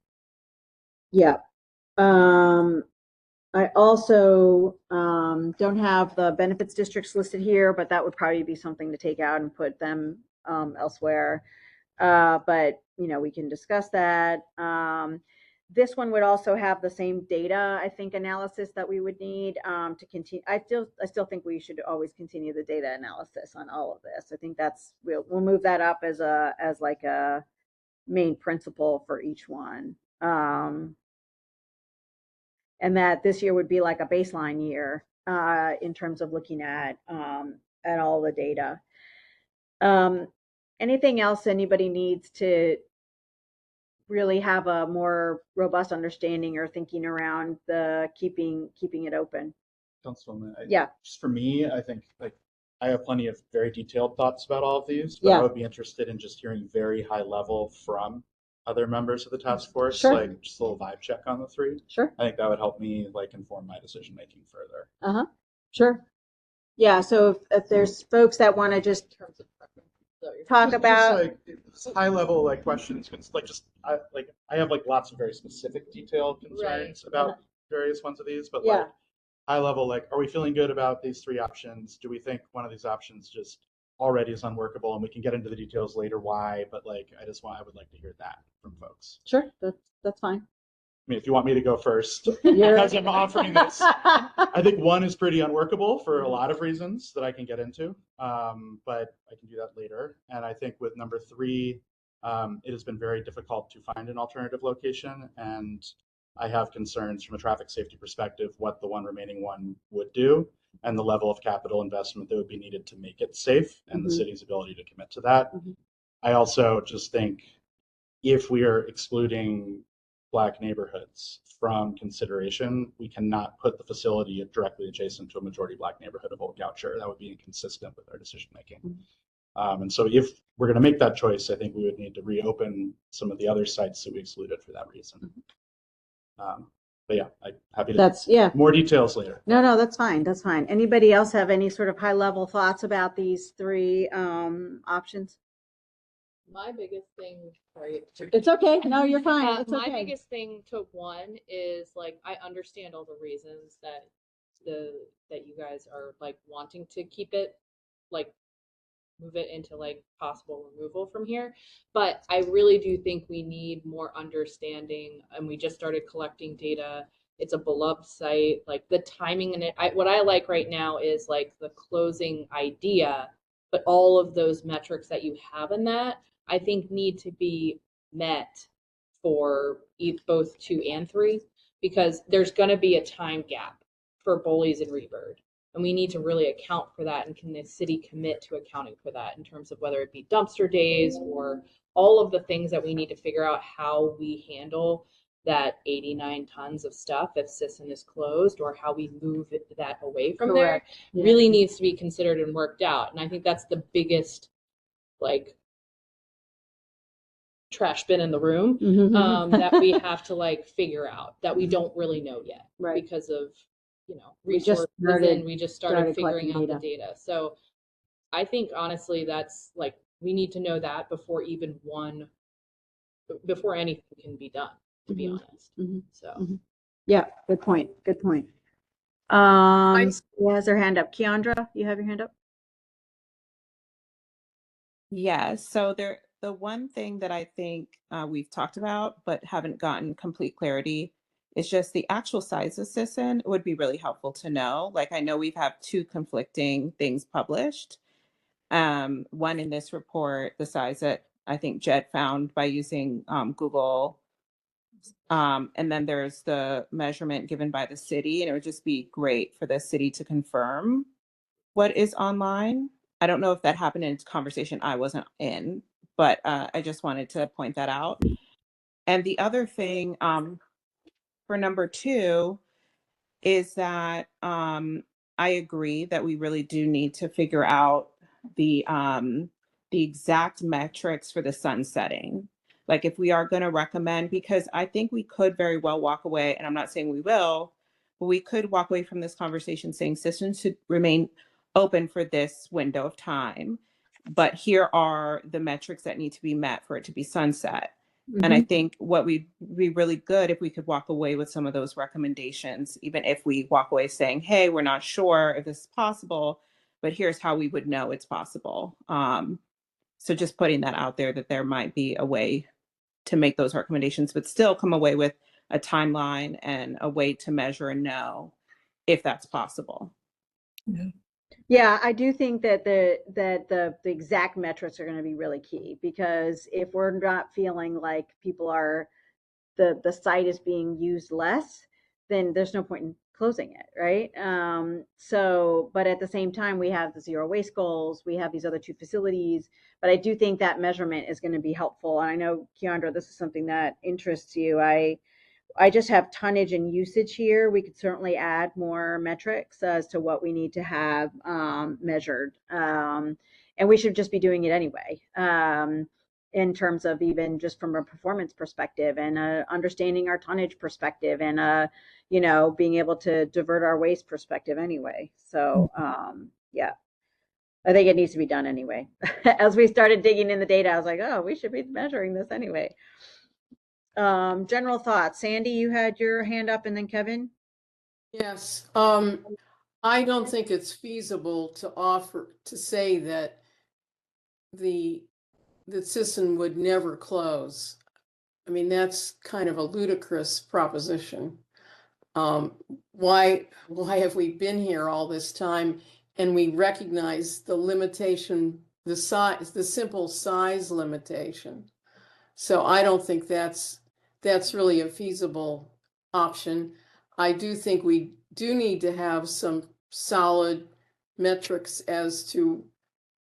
Yeah. I also don't have the benefits districts listed here, but that would probably be something to take out and put them elsewhere. But we can discuss that. This one would also have the same data, I think, analysis that we would need to continue. I still think we should always continue the data analysis on all of this. I think we'll move that up as like a main principle for each one. And that this year would be like a baseline year in terms of looking at all the data. Anything else anybody needs to really have a more robust understanding or thinking around the keeping it open? Councilwoman, Yeah. Just for me, I think I have plenty of very detailed thoughts about all of these, but I would be interested in just hearing very high level from other members of the task force, Sure. like just a little vibe check on the three. Sure. I think that would help me inform my decision making further. Sure. Yeah. So if there's folks that want to just talk about just high level questions, I have lots of very specific detailed concerns about various ones of these, but high level, are we feeling good about these three options? Do we think one of these options just already is unworkable? And we can get into the details later why, but I would like to hear that from folks. Sure, that's fine. I mean, if you want me to go first, because I'm offering this, I think one is pretty unworkable for a lot of reasons that I can get into, but I can do that later. And I think with number three, it has been very difficult to find an alternative location, and I have concerns from a traffic safety perspective what the one remaining one would do and the level of capital investment that would be needed to make it safe and the city's ability to commit to that. I also just think if we are excluding Black neighborhoods from consideration, we cannot put the facility directly adjacent to a majority Black neighborhood of Old Goucher. That would be inconsistent with our decision making. And so if we're going to make that choice, I think we would need to reopen some of the other sites that we excluded for that reason. But yeah, I'm happy to more details later. No, that's fine. That's fine. Anybody else have any sort of high level thoughts about these three options? My biggest thing, sorry. It's okay. No, you're fine. It's my okay. biggest thing to one is I understand all the reasons that you guys are wanting to keep it, move it into possible removal from here. But I really do think we need more understanding, and we just started collecting data. It's a beloved site, the timing in it. What I like right now is the closing idea, but all of those metrics that you have in that, I think need to be met for both 2 and 3, because there's going to be a time gap for Bowleys and Rebird. And we need to really account for that. And can the city commit to accounting for that in terms of whether it be dumpster days or all of the things that we need to figure out how we handle that 89 tons of stuff if Sisson is closed, or how we move that away from there, really needs to be considered and worked out. And I think that's the biggest trash bin in the room that we have to figure out, that we don't really know yet, because of resources, we just started figuring out the data. So I think honestly that's we need to know that before anything can be done, to be honest. So yeah, good point. Who has their hand up? Keandra, you have your hand up? Yeah, so the one thing that I think we've talked about but haven't gotten complete clarity is just the actual size of Sisson. It would be really helpful to know. I know we've had 2 conflicting things published. One in this report, the size that I think Jed found by using Google. And then there's the measurement given by the city, and it would just be great for the city to confirm what is online. I don't know if that happened in conversation I wasn't in, but I just wanted to point that out. And the other thing for number 2 is that I agree that we really do need to figure out the exact metrics for the sunsetting. If we are going to recommend, because I think we could very well walk away, and I'm not saying we will, but we could walk away from this conversation saying Sisson should remain open for this window of time, but here are the metrics that need to be met for it to be sunset. And I think what would be really good if we could walk away with some of those recommendations, even if we walk away saying, hey, we're not sure if this is possible, but here's how we would know it's possible. So just putting that out there, that there might be a way to make those recommendations, but still come away with a timeline and a way to measure and know if that's possible. Yeah, I do think that the exact metrics are going to be really key, because if we're not feeling like people are the site is being used less, then there's no point in closing it, right? So, but at the same time, we have the zero waste goals, we have these other two facilities, but I do think that measurement is going to be helpful. And I know, Keandra, this is something that interests you. I just have tonnage and usage here. We could certainly add more metrics as to what we need to have measured. And we should just be doing it anyway, in terms of even just from a performance perspective and understanding our tonnage perspective and, being able to divert our waste perspective anyway. So, yeah, I think it needs to be done anyway. As we started digging in the data, I was like, oh, we should be measuring this anyway. General thoughts. Sandy, you had your hand up, and then Kevin. Yes. I don't think it's feasible to say that Sisson would never close. I mean, that's kind of a ludicrous proposition. Why have we been here all this time and we recognize the limitation, the simple size limitation? So I don't think that's really a feasible option. I do think we do need to have some solid metrics as to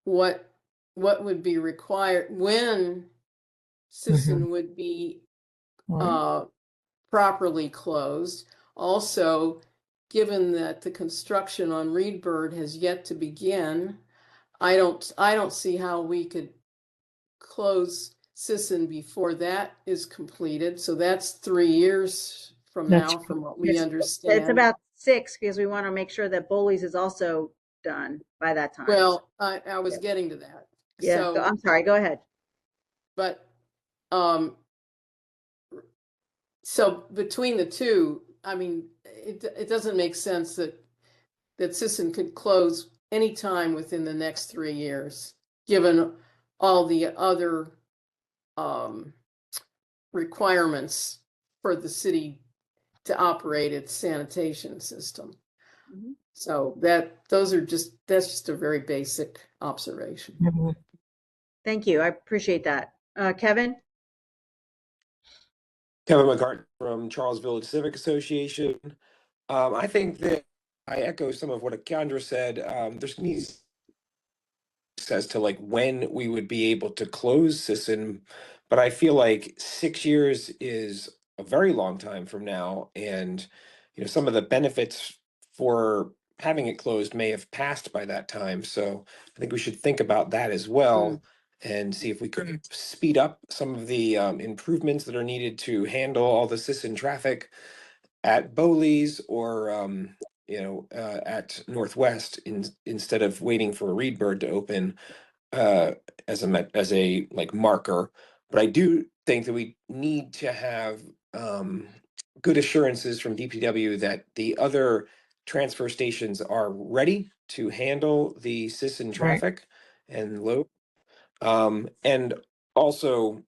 what would be required when Sisson would be properly closed. Also, given that the construction on Reedbird has yet to begin, I don't see how we could close Sisson before that is completed. So that's 3 years from now, from what we understand. It's about 6, because we want to make sure that Bowley's is also done by that time. Well, I was getting to that. Yeah, So, I'm sorry, go ahead. But so between the two, I mean, it doesn't make sense that Sisson could close anytime within the next 3 years, given all the other requirements for the city to operate its sanitation system. So that's just a very basic observation. Thank you. I appreciate that. Kevin? Kevin McCartney from Charles Village Civic Association. I think that I echo some of what Keandra said. There's needs as to like when we would be able to close Sisson, but I feel like 6 years is a very long time from now, and some of the benefits for having it closed may have passed by that time. So I think we should think about that as well and see if we could speed up some of the improvements that are needed to handle all the Sisson traffic at Bowley's or at Northwest instead of waiting for a Reedbird to open as a like marker. But I do think that we need to have good assurances from DPW that the other transfer stations are ready to handle the Sisson traffic and load. And also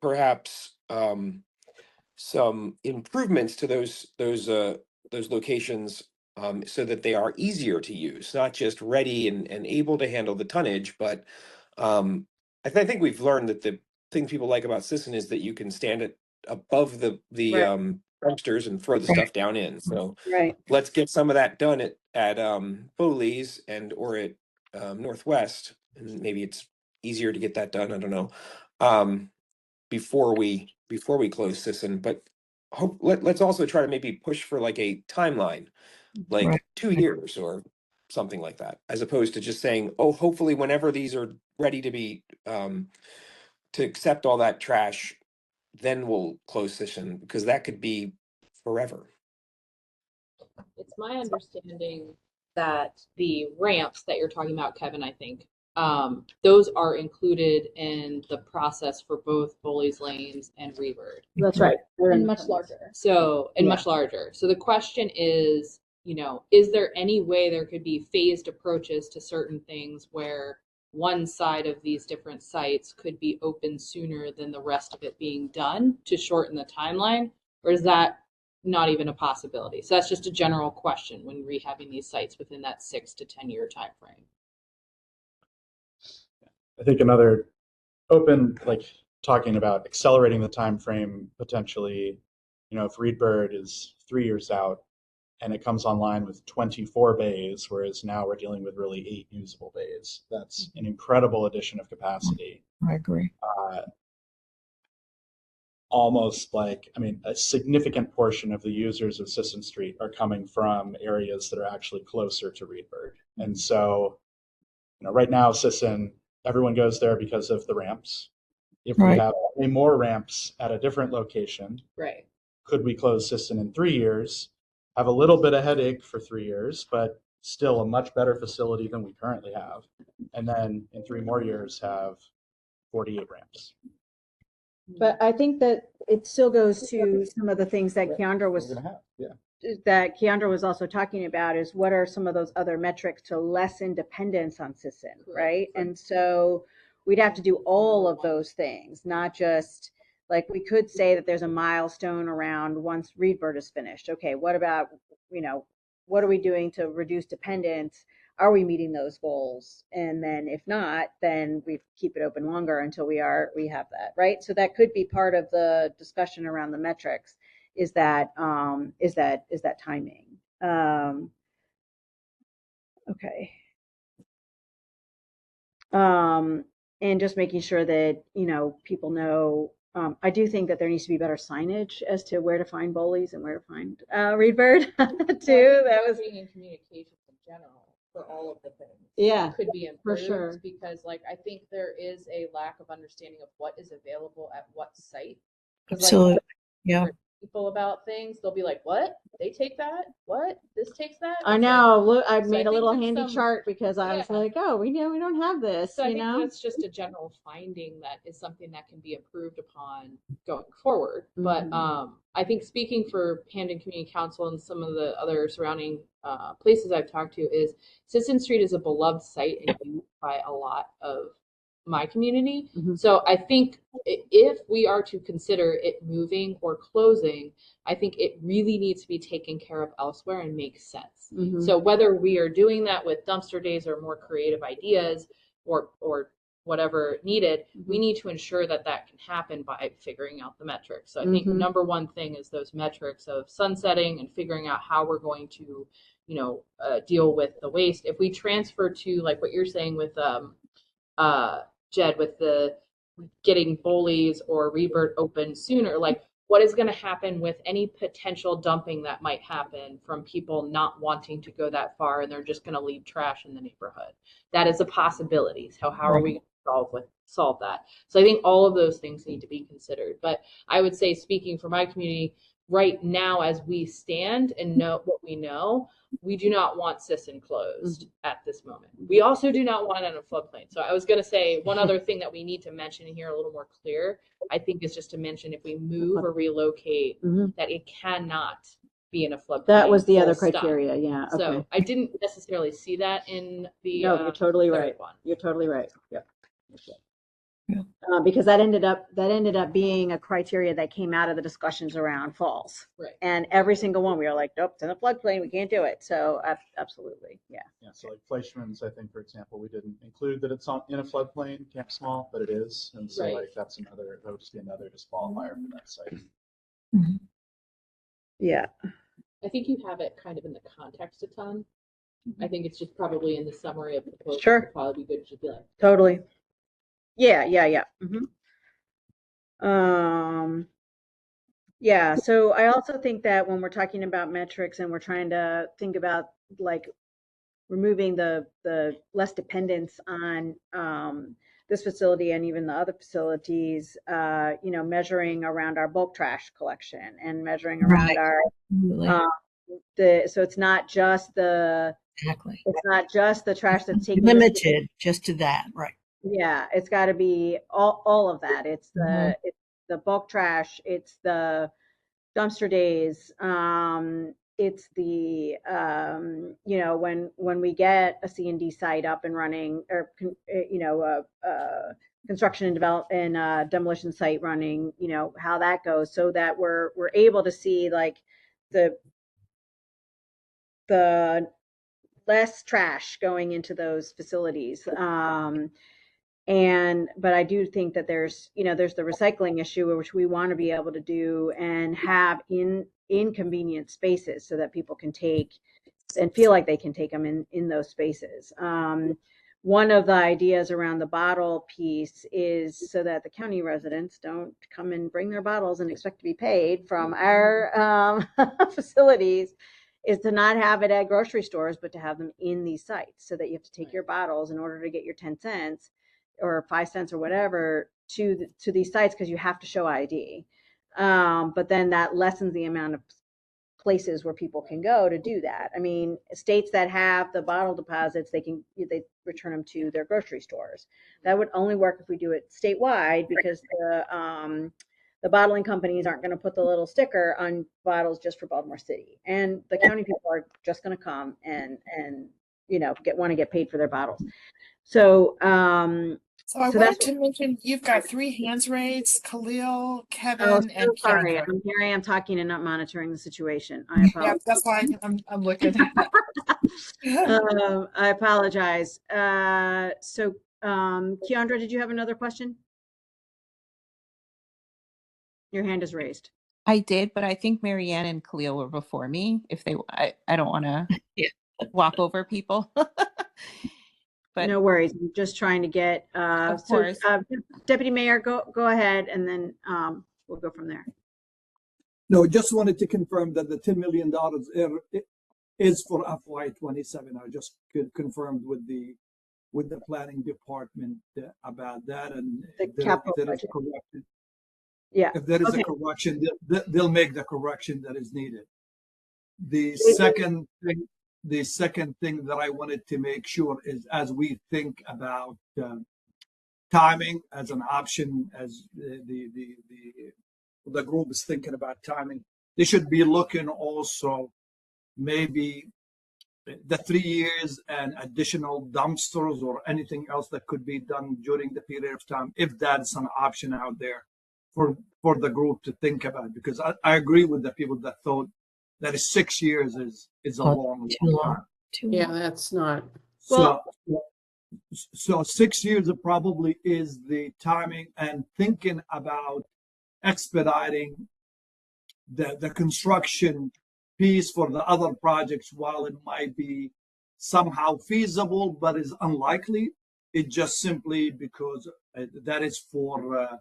perhaps some improvements to those locations so that they are easier to use, not just ready and able to handle the tonnage, but I think we've learned that the thing people like about Sisson is that you can stand it above the dumpsters and throw the stuff down in. So let's get some of that done at Bowley's or at Northwest, and maybe it's easier to get that done. I don't know. Before we close Sisson, but let's also try to maybe push for like a timeline, like 2 years or something like that, as opposed to just saying, oh, hopefully whenever these are ready to be to accept all that trash, then we'll close Sisson, because that could be forever. It's my understanding that the ramps that you're talking about, Kevin, I think, those are included in the process for both Bowley's Lanes and Reedbird. That's right. And much larger. So, much larger. So the question is, is there any way there could be phased approaches to certain things where one side of these different sites could be open sooner than the rest of it being done to shorten the timeline? Or is that not even a possibility? So that's just a general question when rehabbing these sites within that 6 to 10 year time frame. I think another open, like talking about accelerating the time frame potentially, if Reedbird is 3 years out and it comes online with 24 bays, whereas now we're dealing with really 8 usable bays, that's an incredible addition of capacity. I agree. Almost like, a significant portion of the users of Sisson Street are coming from areas that are actually closer to Reedbird. And so, right now, Sisson, everyone goes there because of the ramps. If we have any more ramps at a different location, right? Could we close Sisson in 3 years, have a little bit of headache for 3 years, but still a much better facility than we currently have, and then in 3 more years have 48 ramps. But I think that it still goes to some of the things that Keandra was also talking about, is what are some of those other metrics to lessen dependence on Sisson, right? And so we'd have to do all of those things, not just like, we could say that there's a milestone around once Reedbird is finished. Okay, what about, what are we doing to reduce dependence? Are we meeting those goals? And then if not, then we keep it open longer until we have that, right? So that could be part of the discussion around the metrics, is that timing. Okay. And just making sure that, people know, I do think that there needs to be better signage as to where to find Bowleys and where to find Reedbird too. That was being in communication in general for all of the things. Yeah, could be improved, for sure. because I think there is a lack of understanding of what is available at what site. Absolutely. Yeah. People about things, they'll be like, what? They take that? What? This takes that? I know. Look, I made a little handy chart because I was like, oh, we don't have this. So I think that's just a general finding that is something that can be improved upon going forward. But I think, speaking for Hamden Community Council and some of the other surrounding places I've talked to, is Sisson Street is a beloved site and used by a lot of my community. So I think if we are to consider it moving or closing, I think it really needs to be taken care of elsewhere and makes sense. So whether we are doing that with dumpster days or more creative ideas or whatever needed, we need to ensure that that can happen by figuring out the metrics. So I think number one thing is those metrics of sunsetting and figuring out how we're going to, deal with the waste. If we transfer to, like what you're saying with Jed, with the getting Bowleys or Reedbird open sooner, like what is going to happen with any potential dumping that might happen from people not wanting to go that far and they're just going to leave trash in the neighborhood? That is a possibility. So how are we going to solve that? So I think all of those things need to be considered. But I would say, speaking for my community, right now as we stand and know what we know, we do not want Sisson closed at this moment. We also do not want it in a floodplain. So I was going to say, one other thing that we need to mention here a little more clear, I think, is just to mention, if we move or relocate, that it cannot be in a floodplain. That was the other criteria. Yeah. Okay. So I didn't necessarily see that in the No, you're totally right. one. You're totally right. Yep. Because that ended up being a criteria that came out of the discussions around falls. Right. And every single one, we were like, nope, it's in a floodplain, we can't do it. So absolutely, yeah. Yeah. So like Fleischmann's, I think, for example, we didn't include that it's in a floodplain, Camp Small, but it is, and so like that would just be another disqualifier for that site. Yeah. I think you have it kind of in the context a ton. I think it's just probably in the summary of the post. Sure. It'd probably be good to just be like, totally. Yeah. Yeah. So I also think that when we're talking about metrics and we're trying to think about like removing the less dependence on this facility and even the other facilities, measuring around our bulk trash collection and measuring around our so it's not just the trash that's taken limited just to that, right? Yeah, it's got to be all of that. It's the bulk trash, it's the dumpster days, it's the you know, when we get a C&D site up and running, or you know, construction and demolition site running, you know, how that goes, so that we're able to see like the less trash going into those facilities. But I do think that there's, you know, there's the recycling issue, which we want to be able to do and have in inconvenient spaces so that people can take and feel like they can take them in those spaces. One of the ideas around the bottle piece is so that the county residents don't come and bring their bottles and expect to be paid from our facilities, is to not have it at grocery stores, but to have them in these sites, so that you have to take your bottles in order to get your 10 cents or 5 cents or whatever to these sites, because you have to show ID. But then that lessens the amount of places where people can go to do that. I mean, states that have the bottle deposits, they return them to their grocery stores. That would only work if we do it statewide, because the bottling companies aren't going to put the little sticker on bottles just for Baltimore City, and the county people are just going to come and you know, want to get paid for their bottles. So So I wanted to mention, you've got 3 hands raised: Khalil, Kevin, and sorry. Kendra. Here I am talking and not monitoring the situation. I apologize. Yeah, that's why I'm looking. I apologize. So, Keandra, did you have another question? Your hand is raised. I did, but I think Marianne and Khalil were before me. If they, I don't want to walk over people. But no worries. I'm just trying to get. Of course. Deputy Mayor, go ahead, and then we'll go from there. No, just wanted to confirm that the $10 million is for FY27. I just confirmed with the planning department about that, and if there is a correction. Yeah. If there is a correction, they'll make the correction that is needed. The second thing that I wanted to make sure is, as we think about timing as an option, as the group is thinking about timing, they should be looking also maybe the 3 years and additional dumpsters or anything else that could be done during the period of time, if that's an option out there for the group to think about. Because I agree with the people that thought that 6 years is a long time. Yeah, that's not. So 6 years probably is the timing, and thinking about expediting the construction piece for the other projects, while it might be somehow feasible, but is unlikely. It just simply because that is for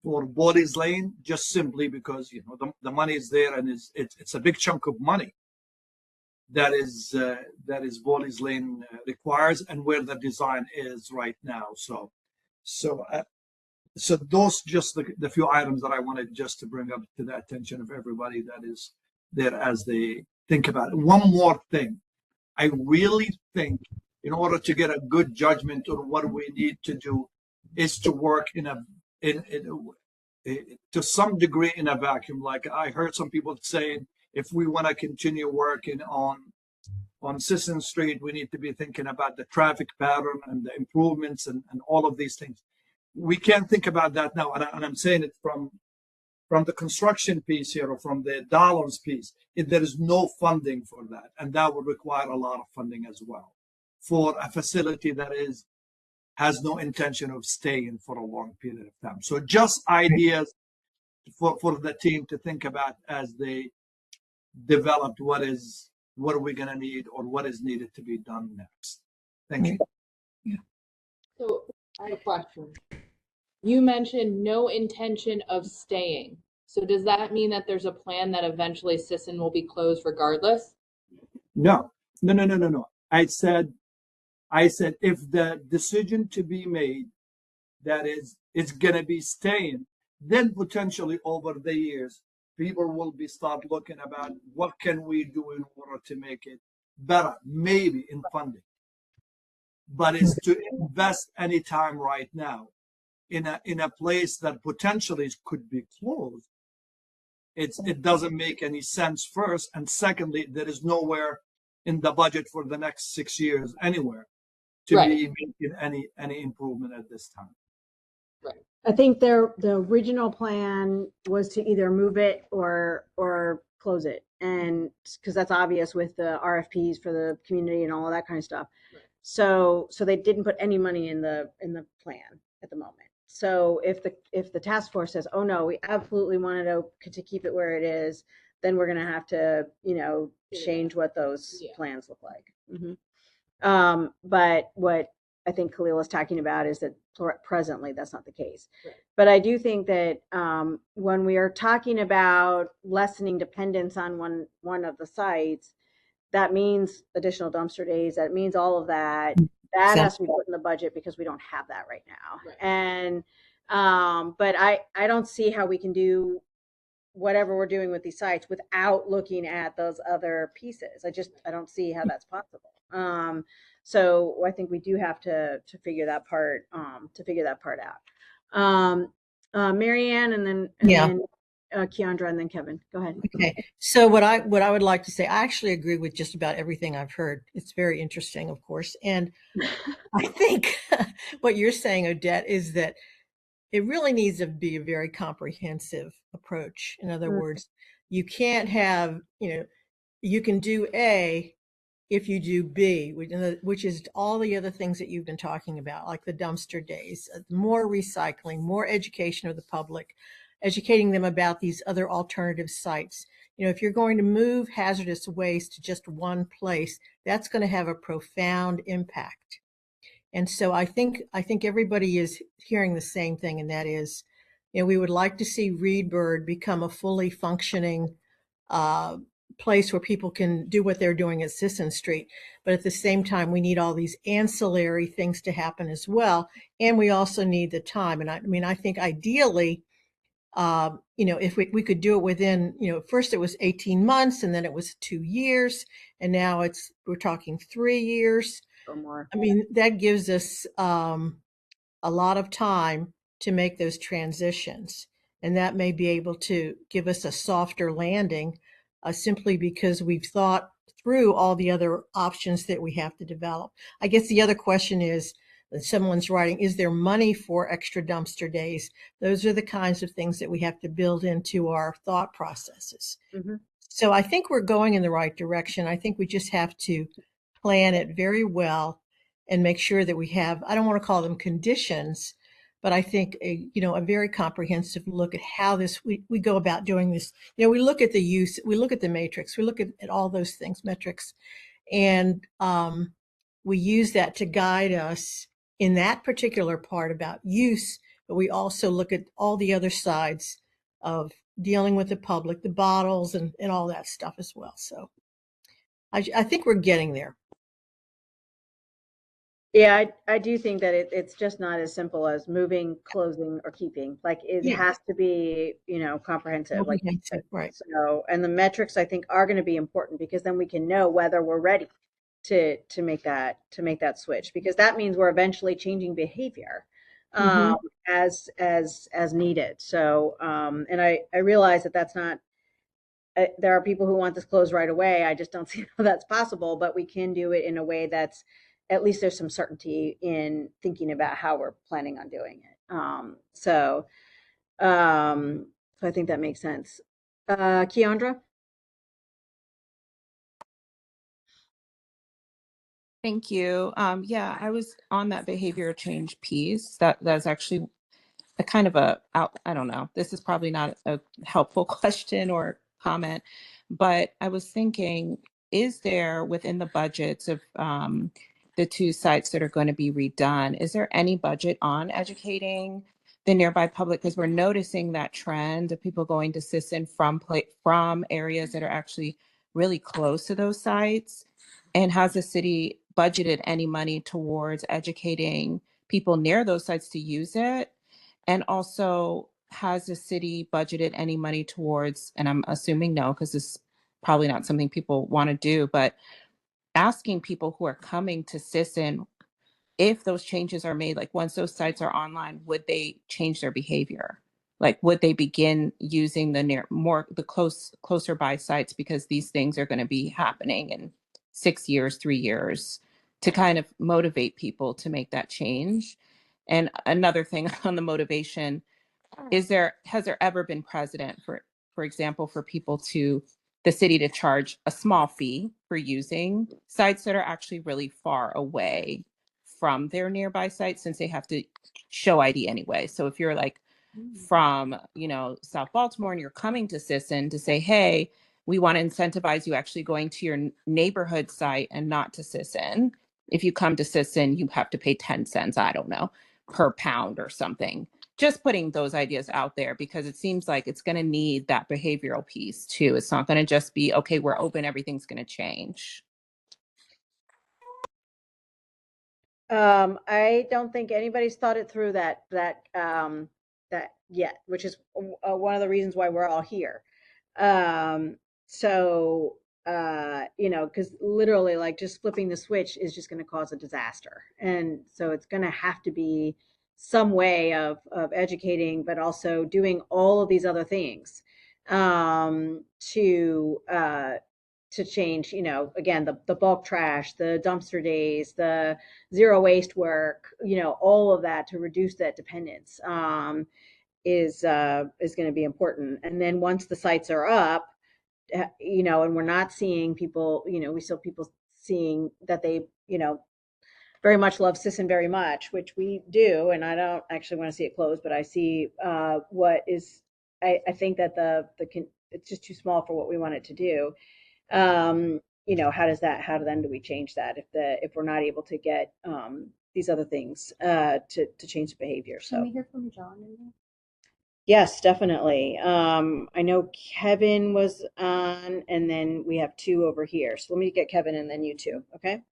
Bodies Lane, just simply because, you know, the money is there, and it's a big chunk of money that is Bodies Lane requires, and where the design is right now. So those just the few items that I wanted just to bring up to the attention of everybody that is there as they think about it. One more thing, I really think in order to get a good judgment on what we need to do is to work to some degree in a vacuum. Like I heard some people saying, if we want to continue working on Sisson Street, we need to be thinking about the traffic pattern and the improvements and all of these things. We can't think about that now, and I'm saying it from the construction piece here, or from the dollars piece. There is no funding for that, and that would require a lot of funding as well for a facility that has no intention of staying for a long period of time. So just ideas for the team to think about as they develop what are we going to need, or what is needed to be done next. Thank you. Yeah. So I have a question. You mentioned no intention of staying. So does that mean that there's a plan that eventually Sisson will be closed regardless? No. I said if the decision to be made that it's going to be staying, then potentially over the years, people will start looking about what can we do in order to make it better, maybe in funding. But it's to invest any time right now in a place that potentially could be closed. it doesn't make any sense first. And secondly, there is nowhere in the budget for the next 6 years anywhere to be making any improvement at this time. I think the original plan was to either move it or close it, and because that's obvious with the RFPs for the community and all of that kind of stuff. So they didn't put any money in the plan at the moment. So if the task force says, oh no, we absolutely wanted to keep it where it is, then we're going to have to change what those plans look like. But what I think Khalil is talking about is that presently that's not the case. Right. But I do think that when we are talking about lessening dependence on one of the sites, that means additional dumpster days. That means all of that. That has to be put in the budget because we don't have that right now. Right. And but I don't see how we can do whatever we're doing with these sites without looking at those other pieces. I don't see how that's possible. So I think we do have to figure that part out. Mary Ann and then Keandra and then Kevin. Go ahead. Okay. So what I would like to say, I actually agree with just about everything I've heard. It's very interesting, of course. And I think what you're saying, Odette, is that it really needs to be a very comprehensive approach. In other words, you can't have, you can do A if you do B, which is all the other things that you've been talking about, like the dumpster days, more recycling, more education of the public, educating them about these other alternative sites. If you're going to move hazardous waste to just one place, that's going to have a profound impact. And so I think everybody is hearing the same thing, and that is, we would like to see Reedbird become a fully functioning place where people can do what they're doing at Sisson Street. But at the same time, we need all these ancillary things to happen as well. And we also need the time. And I think ideally, if we could do it within, first it was 18 months and then it was 2 years. And now we're talking 3 years or more. That gives us a lot of time to make those transitions. And that may be able to give us a softer landing simply because we've thought through all the other options that we have to develop. I guess the other question is, someone's writing, is there money for extra dumpster days? Those are the kinds of things that we have to build into our thought processes. Mm-hmm. So I think we're going in the right direction. I think we just have to plan it very well and make sure that we have, I don't want to call them conditions, but I think a very comprehensive look at how we go about doing this. We look at the use, we look at the matrix, we look at all those things, metrics, and we use that to guide us in that particular part about use, but we also look at all the other sides of dealing with the public, the bottles and all that stuff as well. So I think we're getting there. Yeah, I do think that it's just not as simple as moving, closing, or keeping. Like it has to be, comprehensive. Right. So, and the metrics I think are going to be important because then we can know whether we're ready to make that switch, because that means we're eventually changing behavior as needed. So, and I realize that that's not. There are people who want this closed right away. I just don't see how that's possible, but we can do it in a way that's at least there's some certainty in thinking about how we're planning on doing it. So I think that makes sense. Keandra? Thank you. Yeah, I was on that behavior change piece. That's actually a kind of I don't know, this is probably not a helpful question or comment, but I was thinking, is there within the budgets of the 2 sites that are going to be redone, is there any budget on educating the nearby public? Because we're noticing that trend of people going to Sisson from areas that are actually really close to those sites. And has the city budgeted any money towards educating people near those sites to use it? And also, has the city budgeted any money towards, and I'm assuming no, because this is probably not something people want to do, but asking people who are coming to Sisson, if those changes are made, like once those sites are online, would they change their behavior? Like, would they begin using the closer by sites, because these things are going to be happening in 6 years, 3 years, to kind of motivate people to make that change? And another thing on the motivation, has there ever been precedent for example, for the city to charge a small fee for using sites that are actually really far away from their nearby sites, since they have to show ID anyway? So if you're like from, South Baltimore and you're coming to Sisson, to say, hey, we want to incentivize you actually going to your neighborhood site and not to Sisson. If you come to Sisson, you have to pay 10 cents, I don't know, per pound or something. Just putting those ideas out there, because it seems like it's going to need that behavioral piece too. It's not going to just be, okay, we're open, everything's going to change. I don't think anybody's thought it through that yet, which is one of the reasons why we're all here. So because literally, like, just flipping the switch is just going to cause a disaster, and so it's going to have to be some way of educating, but also doing all of these other things to change, again, the bulk trash, the dumpster days, the zero waste work, all of that to reduce that dependence is going to be important. And then once the sites are up, and we're not seeing people, we still people seeing that they, very much love Sisson very much, which we do, and I don't actually want to see it close, but I see what is, I think that it's just too small for what we want it to do. How then do we change that if we're not able to get these other things to change the behavior? So Can we hear from John in there? yes, definitely. I know Kevin was on, and then we have two over here. So let me get Kevin and then you two. Okay,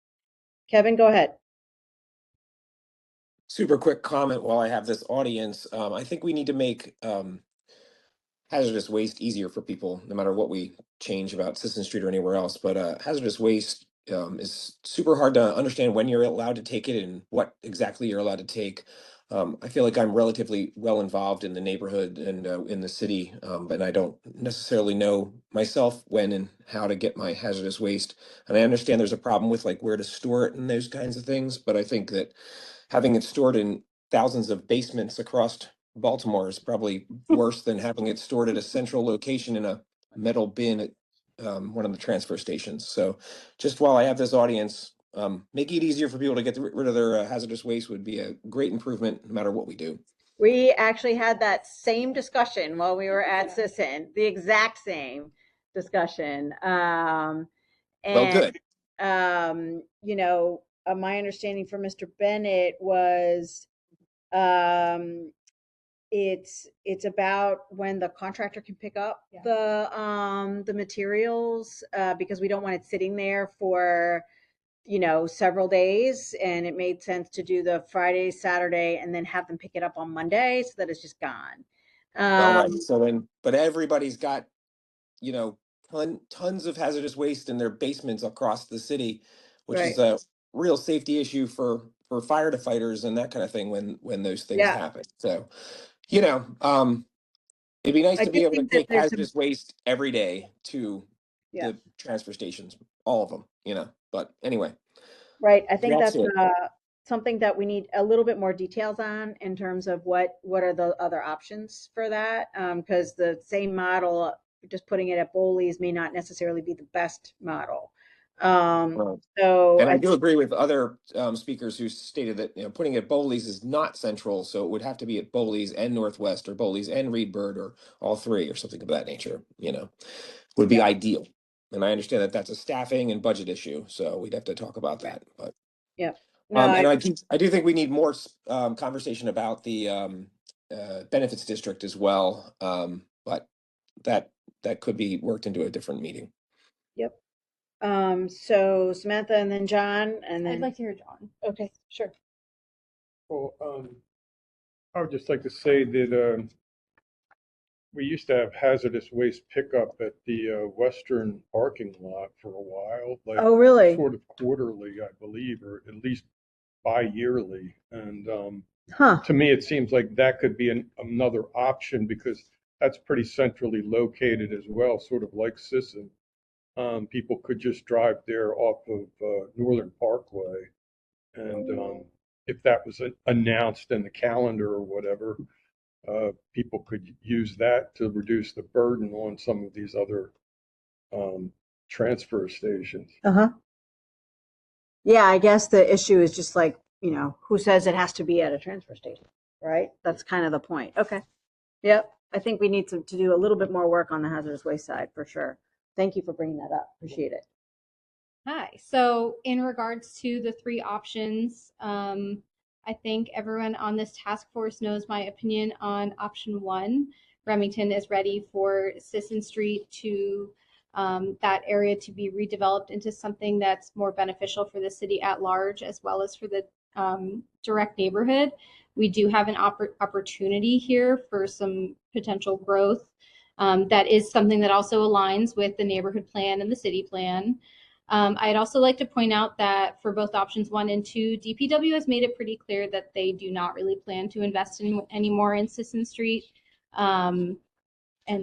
Kevin, go ahead. Super quick comment while I have this audience. I think we need to make hazardous waste easier for people, no matter what we change about Sisson Street or anywhere else. But hazardous waste is super hard to understand when you're allowed to take it and what exactly you're allowed to take. I feel like I'm relatively well involved in the neighborhood and in the city, but I don't necessarily know myself when and how to get my hazardous waste. And I understand there's a problem with like where to store it and those kinds of things, but I think that having it stored in thousands of basements across Baltimore is probably worse than having it stored at a central location in a metal bin at one of the transfer stations. So just while I have this audience, making it easier for people to get rid of their hazardous waste would be a great improvement no matter what we do. We actually had that same discussion while we were at Sisson, the exact same discussion. Well, And good. my understanding from Mr. Bennett was it's about when the contractor can pick up the materials, because we don't want it sitting there for several days, and it made sense to do the Friday, Saturday, and then have them pick it up on Monday so that it's just gone. All right. So then, but everybody's got, you know, tons of hazardous waste in their basements across the city, which is Right. a real safety issue for firefighters and that kind of thing when those things Yeah. happen. So, you know, it'd be nice I to do be able to think that take there's some, hazardous waste every day to yeah, the transfer stations, all of them, But anyway, right. I think that's that's it. something that we need a little bit more details on in terms of what are the other options for that, because the same model, just putting it at Bowley's may not necessarily be the best model. Right. So And I do agree with other speakers who stated that putting it at Bowley's is not central, so it would have to be at Bowley's and Northwest, or Bowley's and Reedbird, or all three, or something of that nature. Would be yeah, ideal. And I understand that that's a staffing and budget issue, so we'd have to talk about that. But yeah. No, and I do think we need more conversation about the benefits district as well. But that could be worked into a different meeting. yep. So Samantha and then John, and then I'd like to hear John. okay, sure. Well, I would just like to say that we used to have hazardous waste pickup at the western parking lot for a while, like Oh, really? sort of quarterly, I believe, or at least bi-yearly. And Huh. To me, it seems like that could be another option because that's pretty centrally located as well, sort of like Sisson. People could just drive there off of Northern Parkway. And if that was announced in the calendar or whatever, people could use that to reduce the burden on some of these other transfer stations. Uh-huh. Yeah, I guess the issue is just like, who says it has to be at a transfer station, right? That's kind of the point. Okay. Yep. I think we need to do a little bit more work on the hazardous waste side for sure. Thank you for bringing that up. Appreciate it. Hi. So in regards to the three options, I think everyone on this task force knows my opinion on option one. Remington is ready for Sisson Street to that area to be redeveloped into something that's more beneficial for the city at large, as well as for the direct neighborhood. We do have an opportunity here for some potential growth. That is something that also aligns with the neighborhood plan and the city plan. I'd also like to point out that for both options 1 and 2, DPW has made it pretty clear that they do not really plan to invest anymore in Sisson Street. And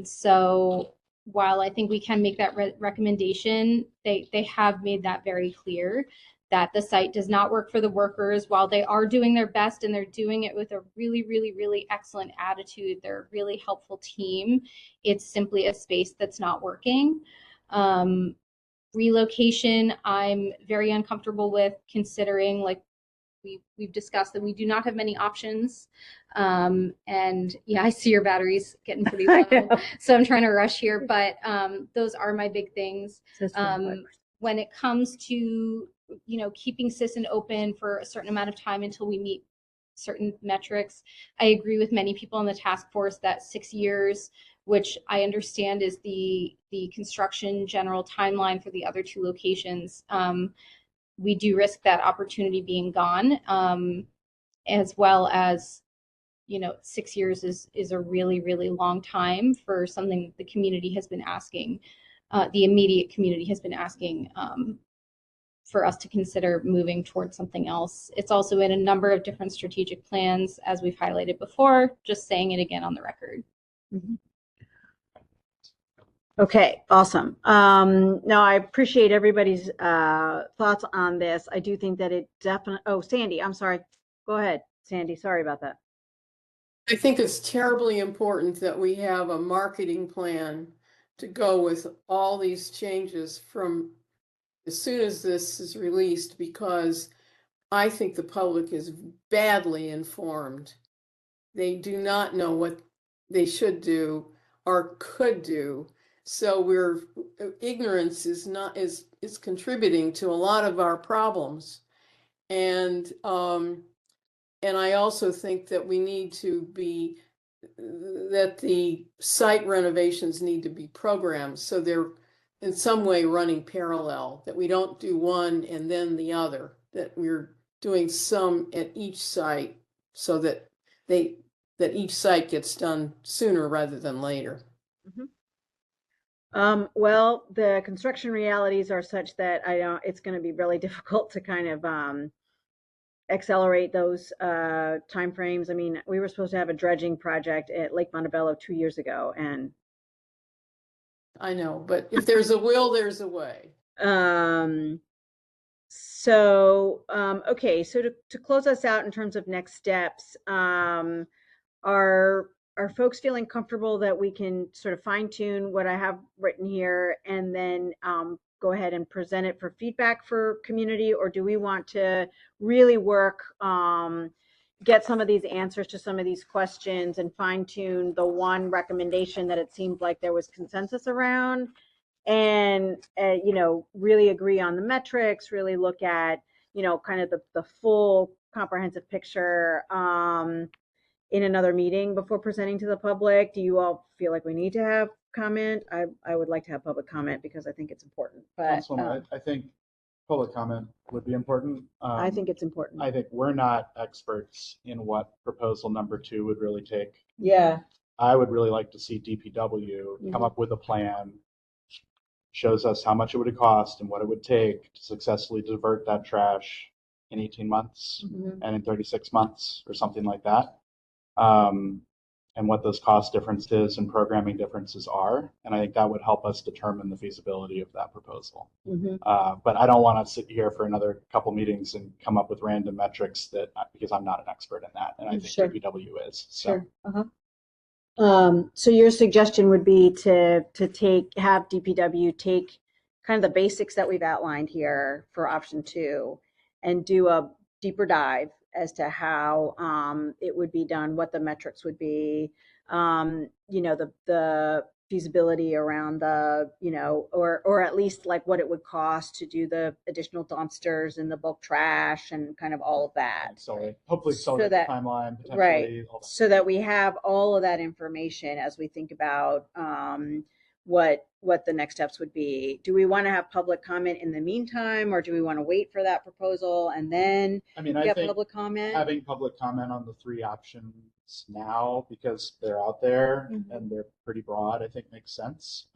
so while I think we can make that recommendation, they have made that very clear that the site does not work for the workers. While they are doing their best and they're doing it with a really, really, really excellent attitude, they're a really helpful team, it's simply a space that's not working. Relocation, I'm very uncomfortable with, considering, like we've discussed, that we do not have many options. And yeah, I see your batteries getting pretty low, so I'm trying to rush here, but those are my big things. When it comes to, keeping Sisson open for a certain amount of time until we meet certain metrics, I agree with many people on the task force that 6 years, which I understand is the construction general timeline for the other two locations, we do risk that opportunity being gone, as well as, 6 years is a really, really long time for something the community has been asking, the immediate community has been asking for us to consider moving towards something else. It's also in a number of different strategic plans, as we've highlighted before, just saying it again on the record. Mm-hmm. Okay, awesome. No, I appreciate everybody's thoughts on this. I do think that it definitely, oh, Sandy, I'm sorry. Go ahead, Sandy. Sorry about that. I think it's terribly important that we have a marketing plan to go with all these changes from as soon as this is released, because I think the public is badly informed. They do not know what they should do or could do. So ignorance is contributing to a lot of our problems. And I also think that that the site renovations need to be programmed so they're in some way running parallel, that we don't do one and then the other, that we're doing some at each site so that each site gets done sooner rather than later. Mm-hmm. Well, the construction realities are such that it's going to be really difficult to kind of accelerate those timeframes. I mean, we were supposed to have a dredging project at Lake Montebello 2 years ago, and I know, but if there's a will, there's a way. Okay, so to close us out in terms of next steps, are folks feeling comfortable that we can sort of fine tune what I have written here and then go ahead and present it for feedback for community, or do we want to really work, get some of these answers to some of these questions and fine tune the one recommendation that it seemed like there was consensus around, and really agree on the metrics, really look at kind of the full comprehensive picture in another meeting before presenting to the public? Do you all feel like we need to have comment? I would like to have public comment because I think it's important. But I think public comment would be important. I think it's important. I think we're not experts in what proposal number 2 would really take. Yeah. I would really like to see DPW come up with a plan, shows us how much it would cost and what it would take to successfully divert that trash in 18 months Mhm. and in 36 months or something like that. And what those cost differences and programming differences are. And I think that would help us determine the feasibility of that proposal. Mhm. But I don't want to sit here for another couple meetings and come up with random metrics that because I'm not an expert in that, and I think Sure. DPW is. So. Sure. So your suggestion would be to have DPW take kind of the basics that we've outlined here for option 2 and do a deeper dive as to how it would be done, what the metrics would be, the feasibility around the, or at least like what it would cost to do the additional dumpsters and the bulk trash and kind of all of that. So hopefully accelerate the timeline potentially. Right. So that we have all of that information as we think about what the next steps would be. Do we want to have public comment in the meantime, or do we want to wait for that proposal and then I think public comment? Having public comment on the 3 options now, because they're out there and they're pretty broad, I think makes sense.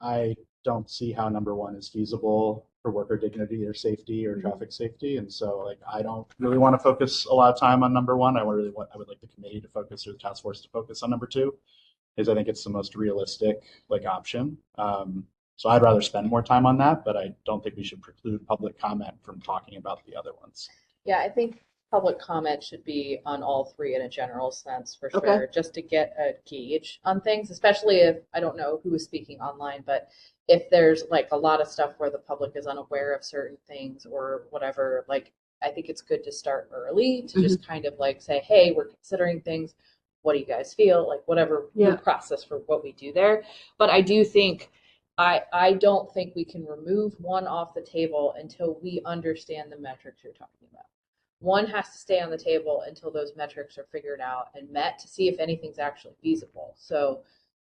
I don't see how number 1 is feasible for worker dignity or safety or traffic safety, and so I don't really want to focus a lot of time on number 1. I would like the committee to focus, or the task force to focus on number 2, because I think it's the most realistic option. So I'd rather spend more time on that, but I don't think we should preclude public comment from talking about the other ones. Yeah, I think public comment should be on all 3 in a general sense for sure, Okay. just to get a gauge on things, especially if, I don't know who is speaking online, but if there's a lot of stuff where the public is unaware of certain things or whatever, I think it's good to start early to just kind of say, hey, we're considering things. What do you guys feel? Whatever the process for what we do there. But I do think I don't think we can remove 1 off the table until we understand the metrics you're talking about. 1 has to stay on the table until those metrics are figured out and met to see if anything's actually feasible. So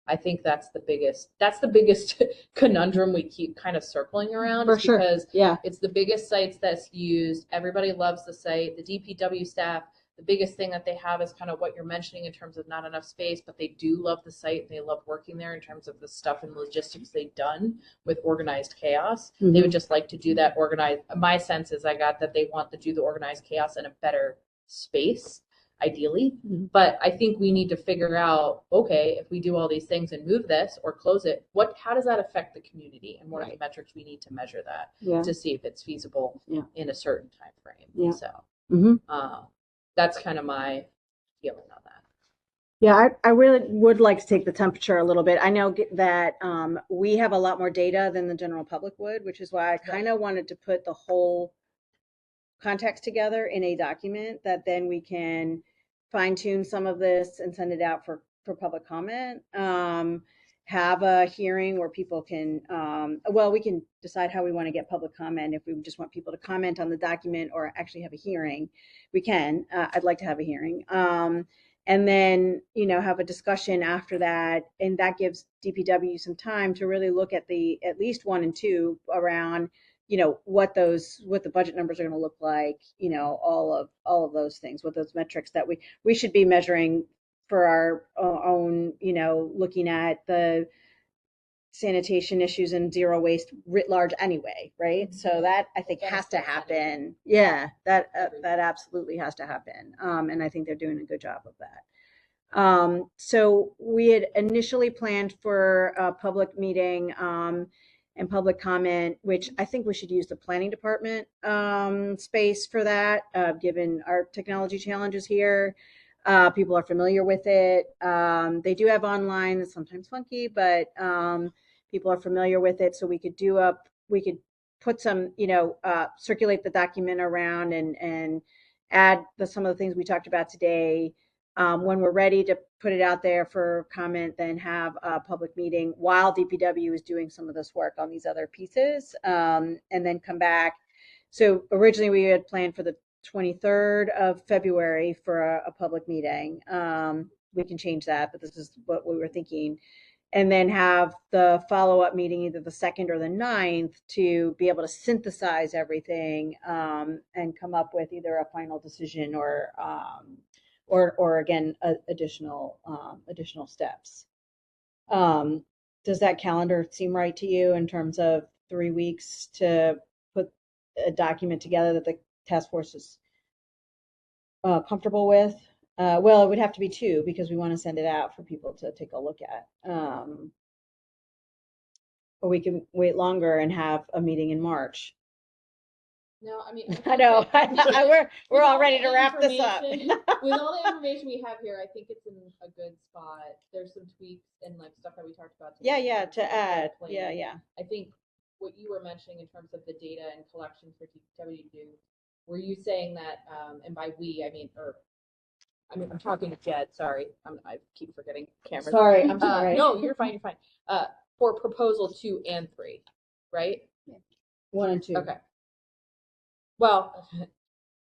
I think that's the biggest conundrum we keep kind of circling around. For sure. Because Yeah. it's the biggest sites that's used. Everybody loves the site. The DPW staff, the biggest thing that they have is kind of what you're mentioning in terms of not enough space, but they do love the site. They love working there in terms of the stuff and logistics they've done with organized chaos. They would just like to do that organized. My sense is I got that they want to do the organized chaos in a better space, ideally. But I think we need to figure out, okay, if we do all these things and move this or close it, how does that affect the community? And what are the metrics we need to measure that to see if it's feasible in a certain time frame? Yeah. So that's kind of my feeling on that. Yeah, I really would like to take the temperature a little bit. I know that we have a lot more data than the general public would, which is why I kind of wanted to put the whole context together in a document that then we can fine tune some of this and send it out for public comment. Have a hearing where people can, we can decide how we want to get public comment. If we just want people to comment on the document or actually have a hearing, we can. I'd like to have a hearing. And then, have a discussion after that. And that gives DPW some time to really look at at least 1 and 2 around, what the budget numbers are going to look like, all of those things, what those metrics that we should be measuring for our own, looking at the sanitation issues and zero waste writ large anyway, right? So that I think has to happen. Yeah, that absolutely has to happen. And I think they're doing a good job of that. So we had initially planned for a public meeting and public comment, which I think we should use the planning department space for that, given our technology challenges here. People are familiar with it. They do have online. It's sometimes funky, but people are familiar with it. So we could put some, circulate the document around and add some of the things we talked about today. When we're ready to put it out there for comment, then have a public meeting while DPW is doing some of this work on these other pieces, and then come back. So originally we had planned for the 23rd of February for a public meeting. We can change that, but this is what we were thinking. And then have the follow-up meeting either the 2nd or the 9th to be able to synthesize everything and come up with either a final decision or again, additional steps. Does that calendar seem right to you in terms of 3 weeks to a document together that the task force is comfortable with. Well, it would have to be two because we want to send it out for people to take a look at. Or we can wait longer and have a meeting in March. No, I mean, I know. We're all ready to wrap this up. With all the information we have here, I think it's in a good spot. There's some tweaks and like stuff that we talked about today. Yeah, to add. Yeah. I think what you were mentioning in terms of the data and collection for DPW, were you saying that, and by we, I'm talking to Jed, sorry. I keep forgetting cameras. Sorry, I'm sorry. No, you're fine, you're fine. For proposal 2 and 3, right? 1 and 2. Okay. Well,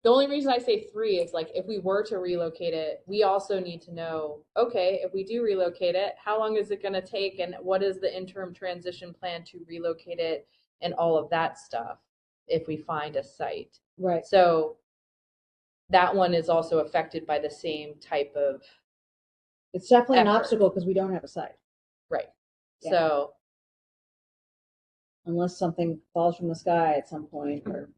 the only reason I say 3 is like if we were to relocate it, we also need to know, okay, if we do relocate it, how long is it going to take and what is the interim transition plan to relocate it and all of that stuff if we find a site. Right. So that one is also affected by the same type of It's definitely an effort. obstacle because we don't have a site. Right. Yeah. So unless something falls from the sky at some point or,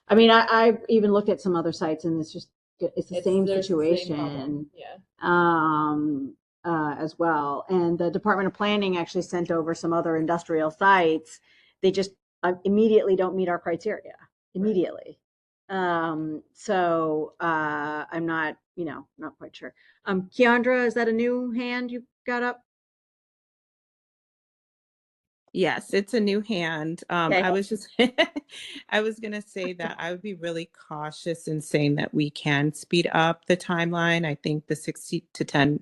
I even looked at some other sites and it's the same situation. As well. And the Department of Planning actually sent over some other industrial sites. They just immediately don't meet our criteria immediately. So I'm not quite sure. Keandra, is that a new hand you got up? Yes, it's a new hand. Okay. I was going to say that I would be really cautious in saying that we can speed up the timeline. I think the 6 to 10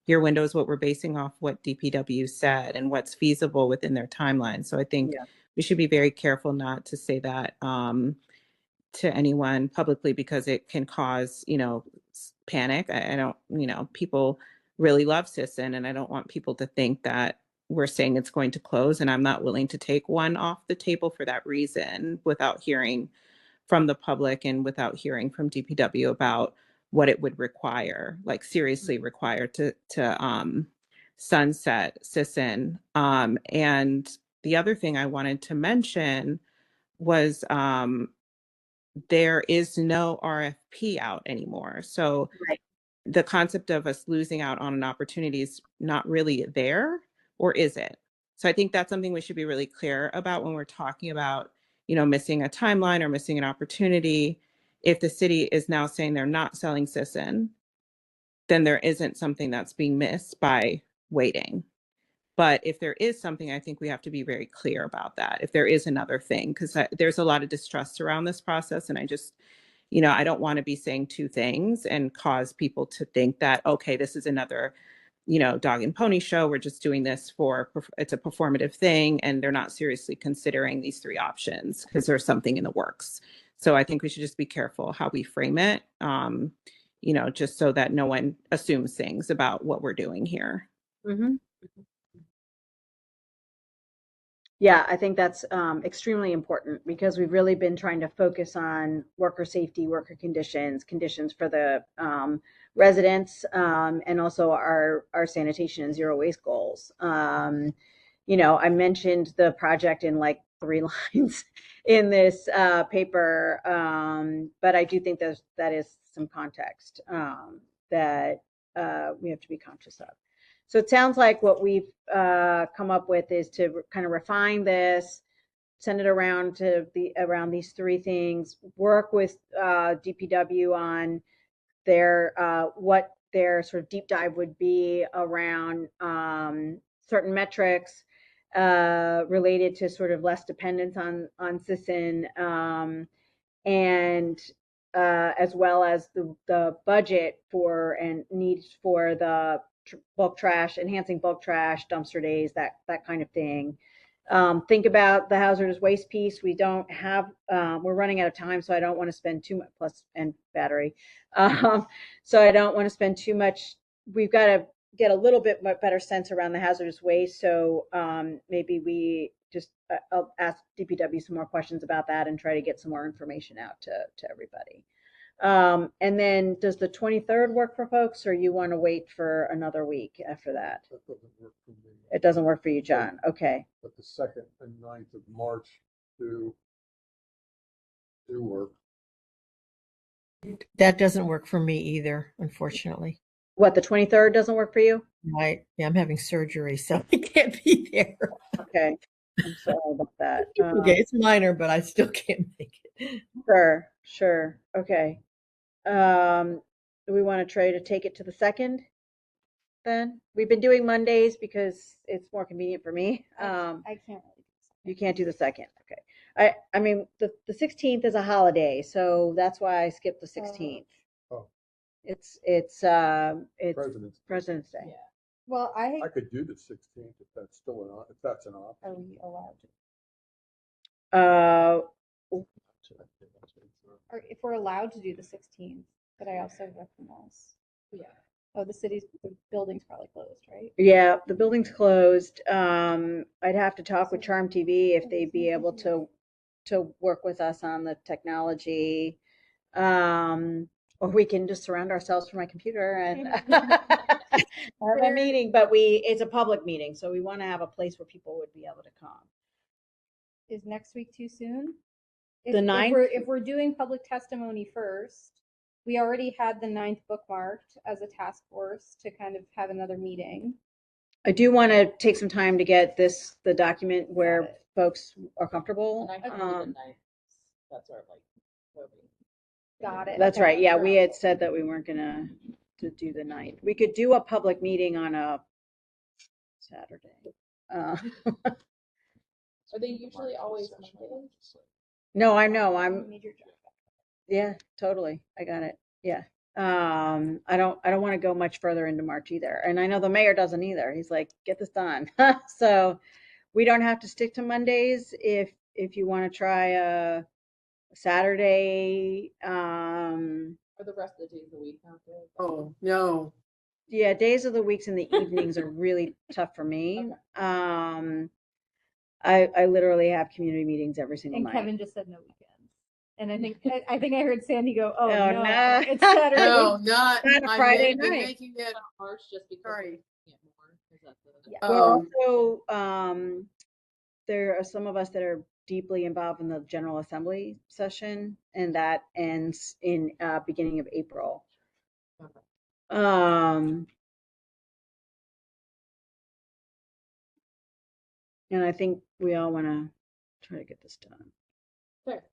year window is what we're basing off what DPW said and what's feasible within their timeline. So I think we should be very careful not to say that to anyone publicly because it can cause, panic. I don't, people really love Sisson and I don't want people to think that we're saying it's going to close, and I'm not willing to take one off the table for that reason without hearing from the public and without hearing from DPW about what it would require, like seriously require to sunset Sisson. And the other thing I wanted to mention was there is no RFP out anymore. So the concept of us losing out on an opportunity is not really there, or is it? So I think that's something we should be really clear about when we're talking about, missing a timeline or missing an opportunity. If the city is now saying they're not selling Sisson, then there isn't something that's being missed by waiting. But if there is something, I think we have to be very clear about that. If there is another thing, because there's a lot of distrust around this process. And I just, I don't want to be saying two things and cause people to think that, okay, this is another, dog and pony show. We're just doing this it's a performative thing. And they're not seriously considering these 3 options because there's something in the works. So I think we should just be careful how we frame it, just so that no one assumes things about what we're doing here. Mm-hmm. Yeah, I think that's extremely important because we've really been trying to focus on worker safety, worker conditions for the residents, and also our sanitation and zero waste goals. I mentioned the project in like 3 lines in this paper, but I do think that is some context that we have to be conscious of. So it sounds like what we've come up with is to kind of refine this, send it around around these 3 things, work with DPW on what their sort of deep dive would be around certain metrics related to sort of less dependence on Sisson, and as well as the budget for and needs for the bulk trash, enhancing bulk trash, dumpster days, that kind of thing. Think about the hazardous waste piece. We don't have, we're running out of time, so I don't want to spend too much, plus and battery. So I don't want to spend too much. We've got to get a little bit better sense around the hazardous waste. So maybe we just I'll ask DPW some more questions about that and try to get some more information out to everybody. And then does the 23rd work for folks, or you want to wait for another week after that? That doesn't work for me. It doesn't work for you, John. Okay. But the 2nd and 9th of March do work. That doesn't work for me either, unfortunately. What, the 23rd doesn't work for you? Right. Yeah, I'm having surgery, so I can't be there. Okay. I'm sorry about that. Okay, it's minor, but I still can't make it. Sure. Okay. Do we want to try to take it to the 2nd then? We've been doing Mondays because it's more convenient for me. I can't really. You can't do the 2nd. Okay. I mean, the 16th is a holiday, so that's why I skipped the 16th. Oh, It's President's Day. Yeah. Well, I could do the 16th if that's still if that's an option. Are we allowed to? Or if we're allowed to do the 16th, but I also recognize. Yeah. Oh, the building's probably closed, right? Yeah, the building's closed. I'd have to talk with Charm TV if they'd be able to work with us on the technology. Or we can just surround ourselves from my computer and have a meeting, but it's a public meeting, so we want to have a place where people would be able to come. Is next week too soon? The 9th? If we're doing public testimony first, we already had the 9th bookmarked as a task force to kind of have another meeting. I do want to take some time to get the document where folks are comfortable. That's our Got it. That's Okay. right. Yeah, we had said that we weren't gonna do the 9th. We could do a public meeting on a Saturday. Are they usually always Mondays? No, I know. Yeah, totally. I got it. Yeah. I don't want to go much further into March either. And I know the mayor doesn't either. He's like, get this done. So we don't have to stick to Mondays if you want to try a Saturday. Are the rest of the days of the week not good? Oh, no. Yeah, days of the weeks and the evenings are really tough for me. Okay. I literally have community meetings every single night. Kevin just said no weekends. And I think I heard Sandy go, oh, Oh, no, no. it's Saturday. No, not Not a I Friday may be night. making that. March just because Sorry. we can't more. Is that the Yeah. Well, also, there are some of us that are deeply involved in the General Assembly session, and that ends in beginning of April. Okay. And I think we all want to try to get this done. Fair.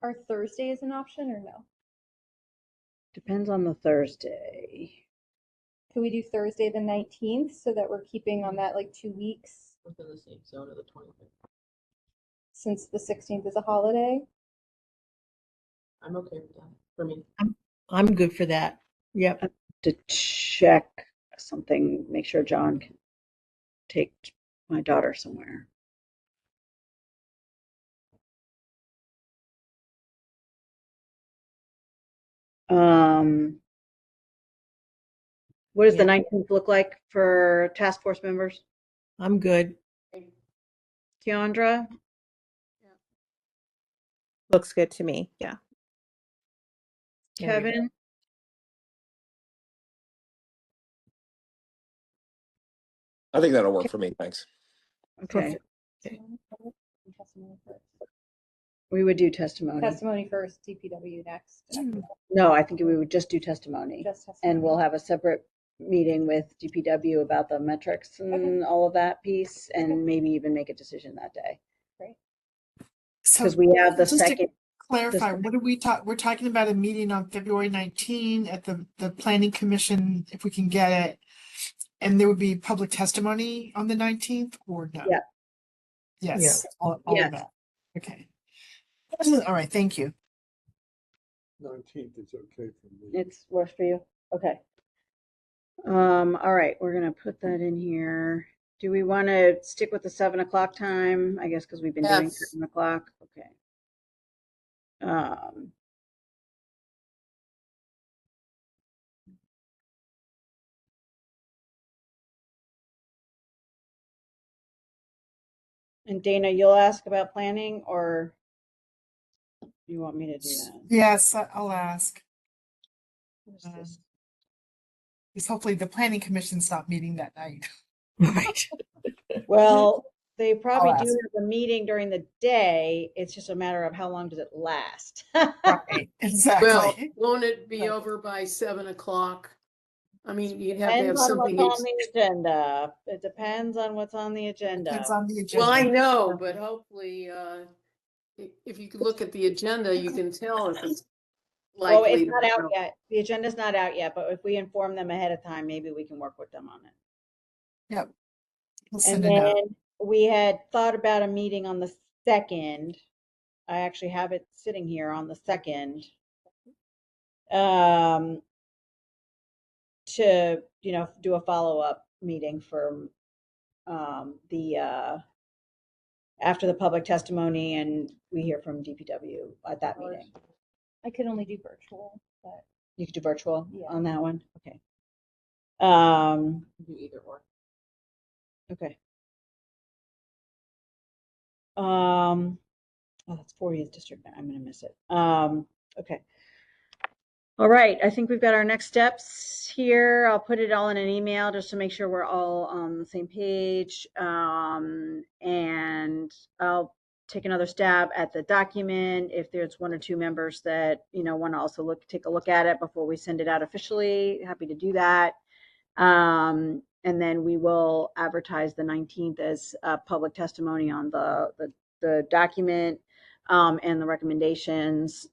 Are Thursdays an option or no? Depends on the Thursday. Can we do Thursday the 19th so that we're keeping on that like 2 weeks Within the same zone of the 25th. since the 16th is a holiday? I'm okay with that. For me. I'm good for that. Yep. To check something, make sure John can take my daughter somewhere. What does the 19th look like for task force members? I'm good. Keandra? Looks good to me. Yeah. Kevin? I think that'll work for me. Thanks. Okay. Okay. We would do testimony. Testimony first, DPW next. No, I think we would just do testimony. Just testimony. And we'll have a separate meeting with DPW about the metrics and all of that piece, and maybe even make a decision that day. Great. So Because we have the just to second. clarify, what are we talking? We're talking about a meeting on February 19 at the Planning Commission, if we can get it. And there would be public testimony on the 19th or no? Yeah. Yes. Yeah. All of that. Okay. All right. Thank you. 19th is okay for me. It's works for you? Okay. All right, we're gonna put that in here. Do we want to stick with the 7 o'clock time? I guess because we've been doing Yes. 7 o'clock. Okay. And Dana, you'll ask about planning, or you want me to do that? Yes, I'll ask. What is this? Because hopefully the Planning Commission's not meeting that night. Right. Well, They probably I'll do ask. have a meeting during the day. It's just a matter of how long does it last. Right, exactly. Well, won't it be over by 7 o'clock? I mean, you'd have to have Depends on what's something. on the agenda. It depends on what's on the agenda. Depends on the agenda. Well, I know, but hopefully, if you could look at the agenda, you can tell if it's Well, likely. it's not out yet. The agenda's not out yet, but if we inform them ahead of time, maybe we can work with them on it. Yep. We'll And send it out. then we had thought about a meeting on the 2nd. I actually have it sitting here on the 2nd. To, do a follow-up meeting for after the public testimony and we hear from DPW at that meeting. I could only do virtual, but You could do virtual Yeah. on that one? Okay. Do either or. Okay. Oh, that's 40th district. I'm going to miss it. Okay. All right. I think we've got our next steps here. I'll put it all in an email just to make sure we're all on the same page. And I'll take another stab at the document. If there's one or two members that, want to also take a look at it before we send it out officially, happy to do that. And then we will advertise the 19th as public testimony on the document and the recommendations.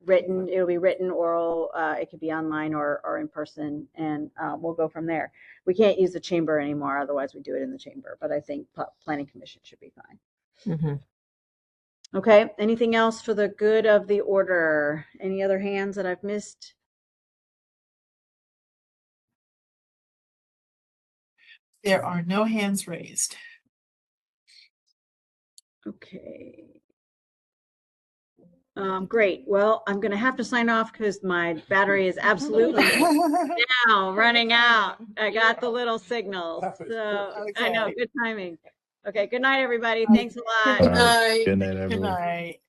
Written, it'll be written, oral, it could be online or in person, and we'll go from there. We can't use the chamber anymore, otherwise we do it in the chamber, but I think planning commission should be fine. Mm-hmm. Okay, anything else for the good of the order? Any other hands that I've missed? There are no hands raised. Okay. Great. Well, I'm going to have to sign off because my battery is absolutely now running out. I got the little signal. So I know, good timing. Okay. Good night, everybody. Thanks a lot. Good night. Good night.